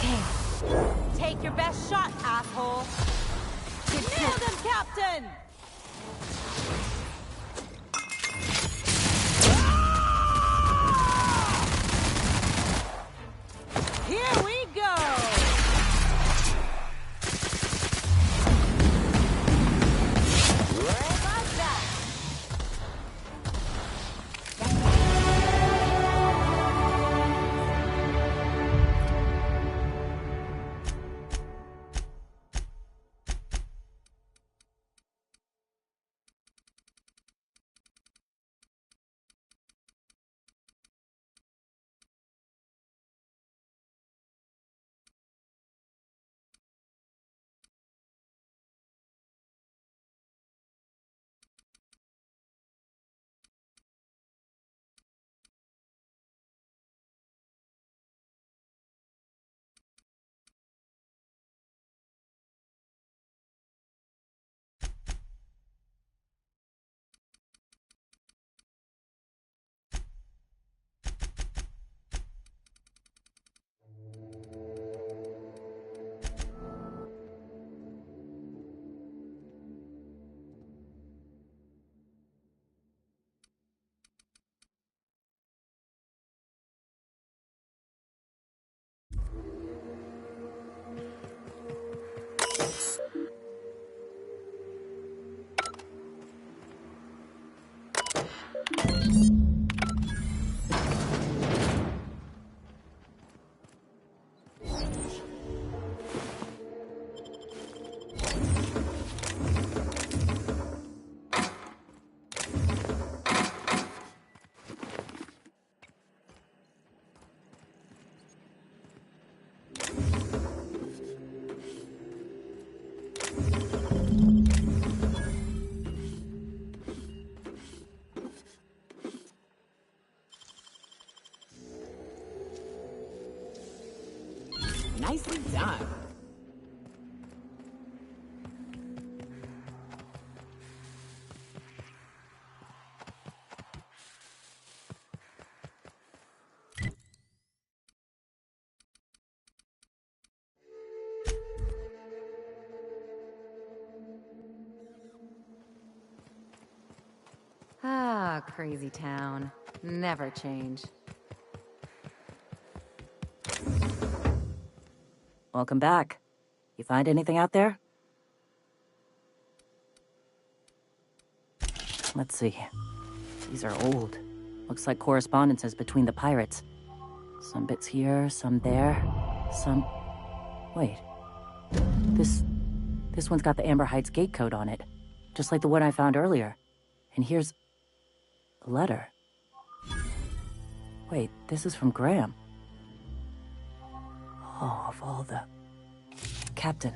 Okay. Take your best shot, asshole. Nailed him, Captain! Here we go! Like that. Nicely done. Ah, crazy town. Never change. Welcome back. You find anything out there? Let's see. These are old. Looks like correspondences between the pirates. Some bits here, some there, some... Wait. This one's got the Amber Heights gate code on it. Just like the one I found earlier. And here's... a letter. Wait, this is from Graham. Oh, of all the... Captain.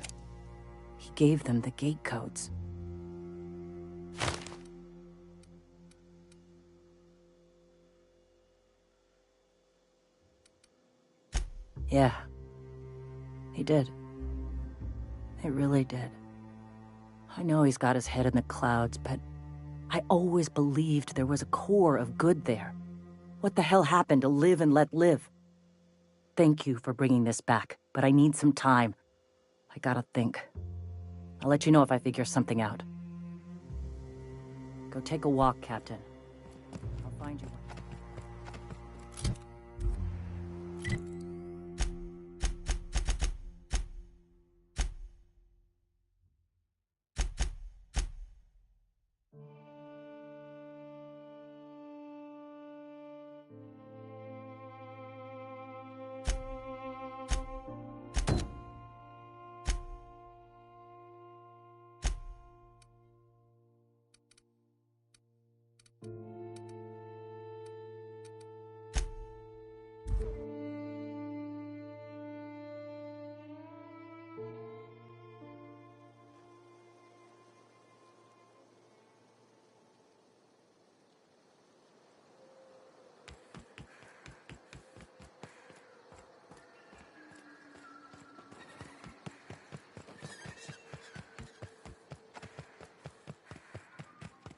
He gave them the gate codes. Yeah. He did. He really did. I know he's got his head in the clouds, but I always believed there was a core of good there. What the hell happened to live and let live? Thank you for bringing this back, but I need some time. I gotta think. I'll let you know if I figure something out. Go take a walk, Captain. I'll find you.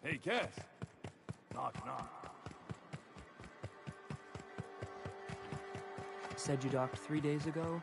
Hey, Cass. Knock, knock. Said you docked 3 days ago?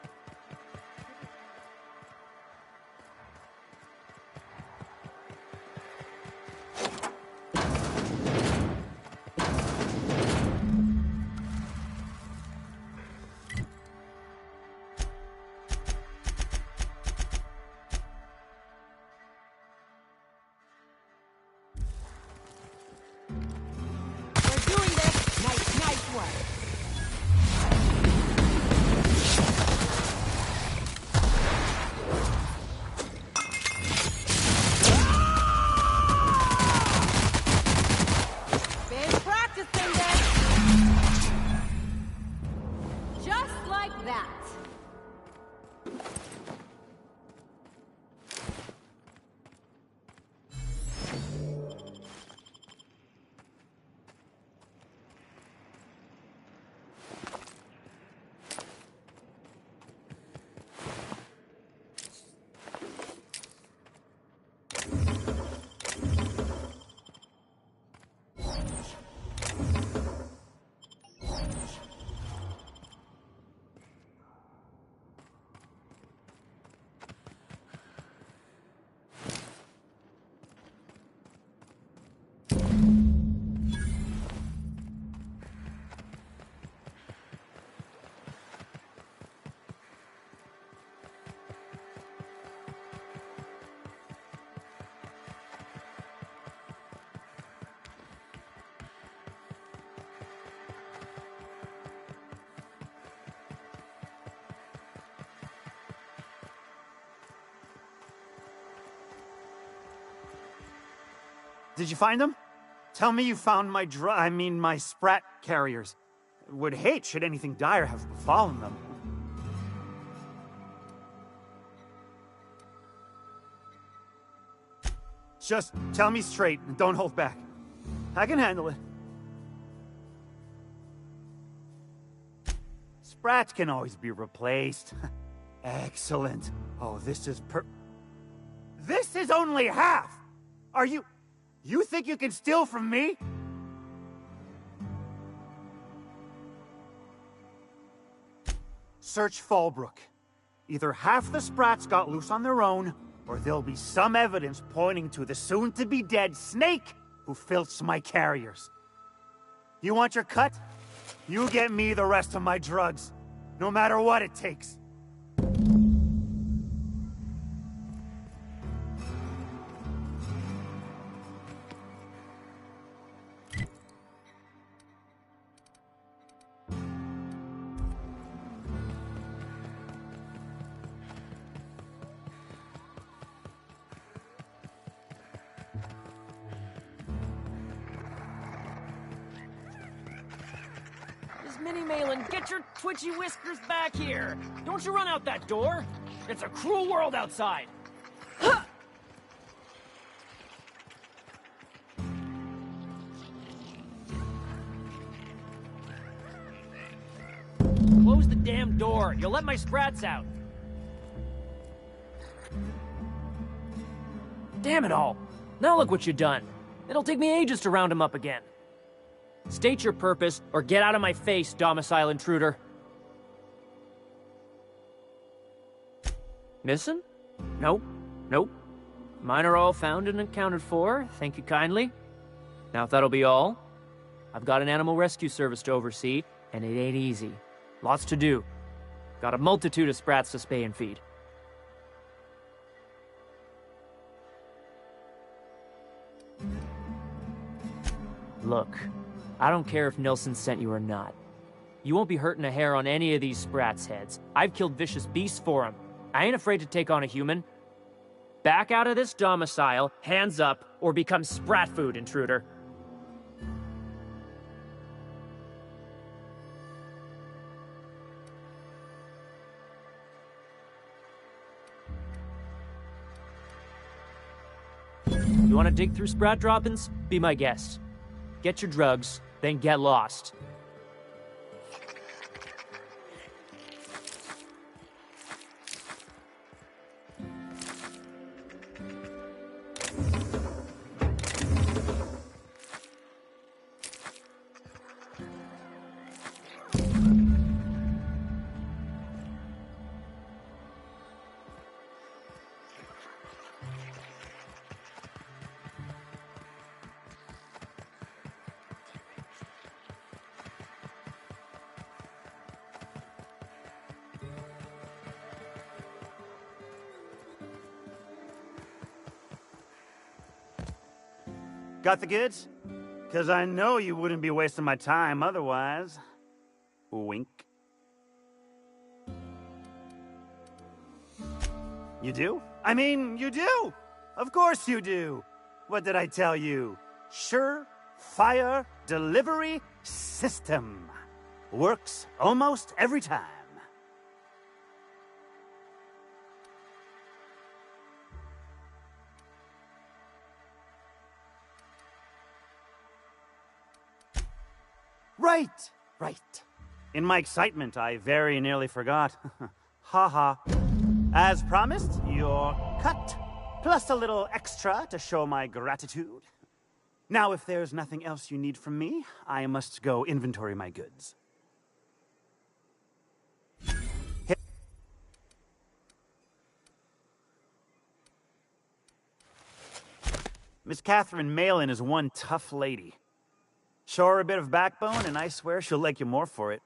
Did you find them? Tell me you found my my Sprat carriers. Would hate should anything dire have befallen them. Just tell me straight and don't hold back. I can handle it. Sprats can always be replaced. Excellent. Oh, this is This is only half! Are you... You think you can steal from me? Search Fallbrook. Either half the Sprats got loose on their own, or there'll be some evidence pointing to the soon-to-be-dead Snake who filched my carriers. You want your cut? You get me the rest of my drugs, no matter what it takes. Minnie Malin, get your twitchy whiskers back here! Don't you run out that door! It's a cruel world outside! Close the damn door! You'll let my sprats out! Damn it all! Now look what you've done! It'll take me ages to round him up again. State your purpose, or get out of my face, domicile intruder. Missing? Nope. Nope. Mine are all found and accounted for, thank you kindly. Now if that'll be all, I've got an animal rescue service to oversee, and it ain't easy. Lots to do. Got a multitude of sprats to spay and feed. Look. I don't care if Nilsson sent you or not. You won't be hurting a hair on any of these sprats' heads. I've killed vicious beasts for them. I ain't afraid to take on a human. Back out of this domicile, hands up, or become sprat food, intruder. You want to dig through sprat droppings? Be my guest. Get your drugs, then get lost. Got the goods? 'Cause I know you wouldn't be wasting my time otherwise. Wink. You do? I mean, you do! Of course you do! What did I tell you? Sure-fire delivery system. Works almost every time. Right. In my excitement, I very nearly forgot. Ha. As promised, your cut, plus a little extra to show my gratitude. Now, if there's nothing else you need from me, I must go inventory my goods. Miss Catherine Malin is one tough lady. Show her a bit of backbone, and I swear she'll like you more for it.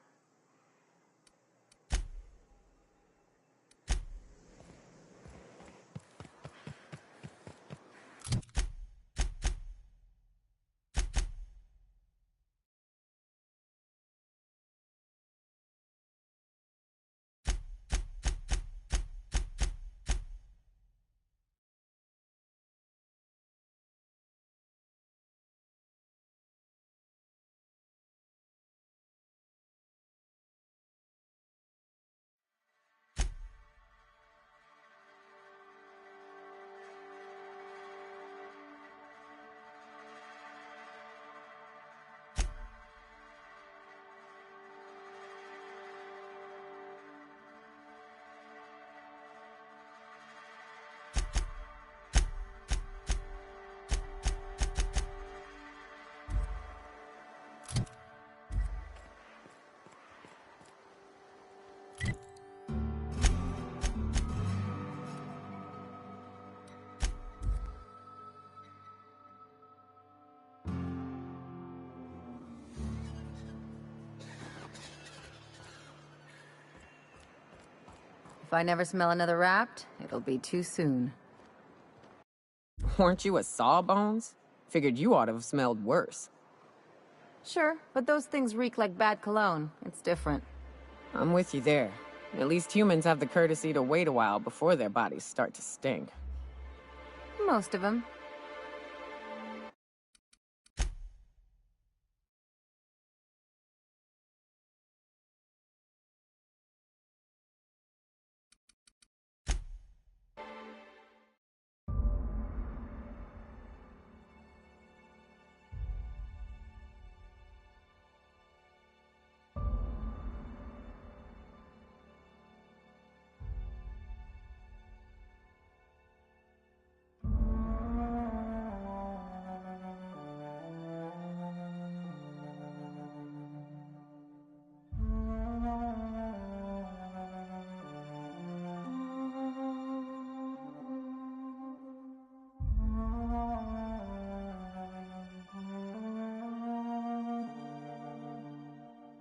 If I never smell another rat, it'll be too soon. Weren't you a Sawbones? Figured you ought to have smelled worse. Sure, but those things reek like bad cologne. It's different. I'm with you there. At least humans have the courtesy to wait a while before their bodies start to stink. Most of them.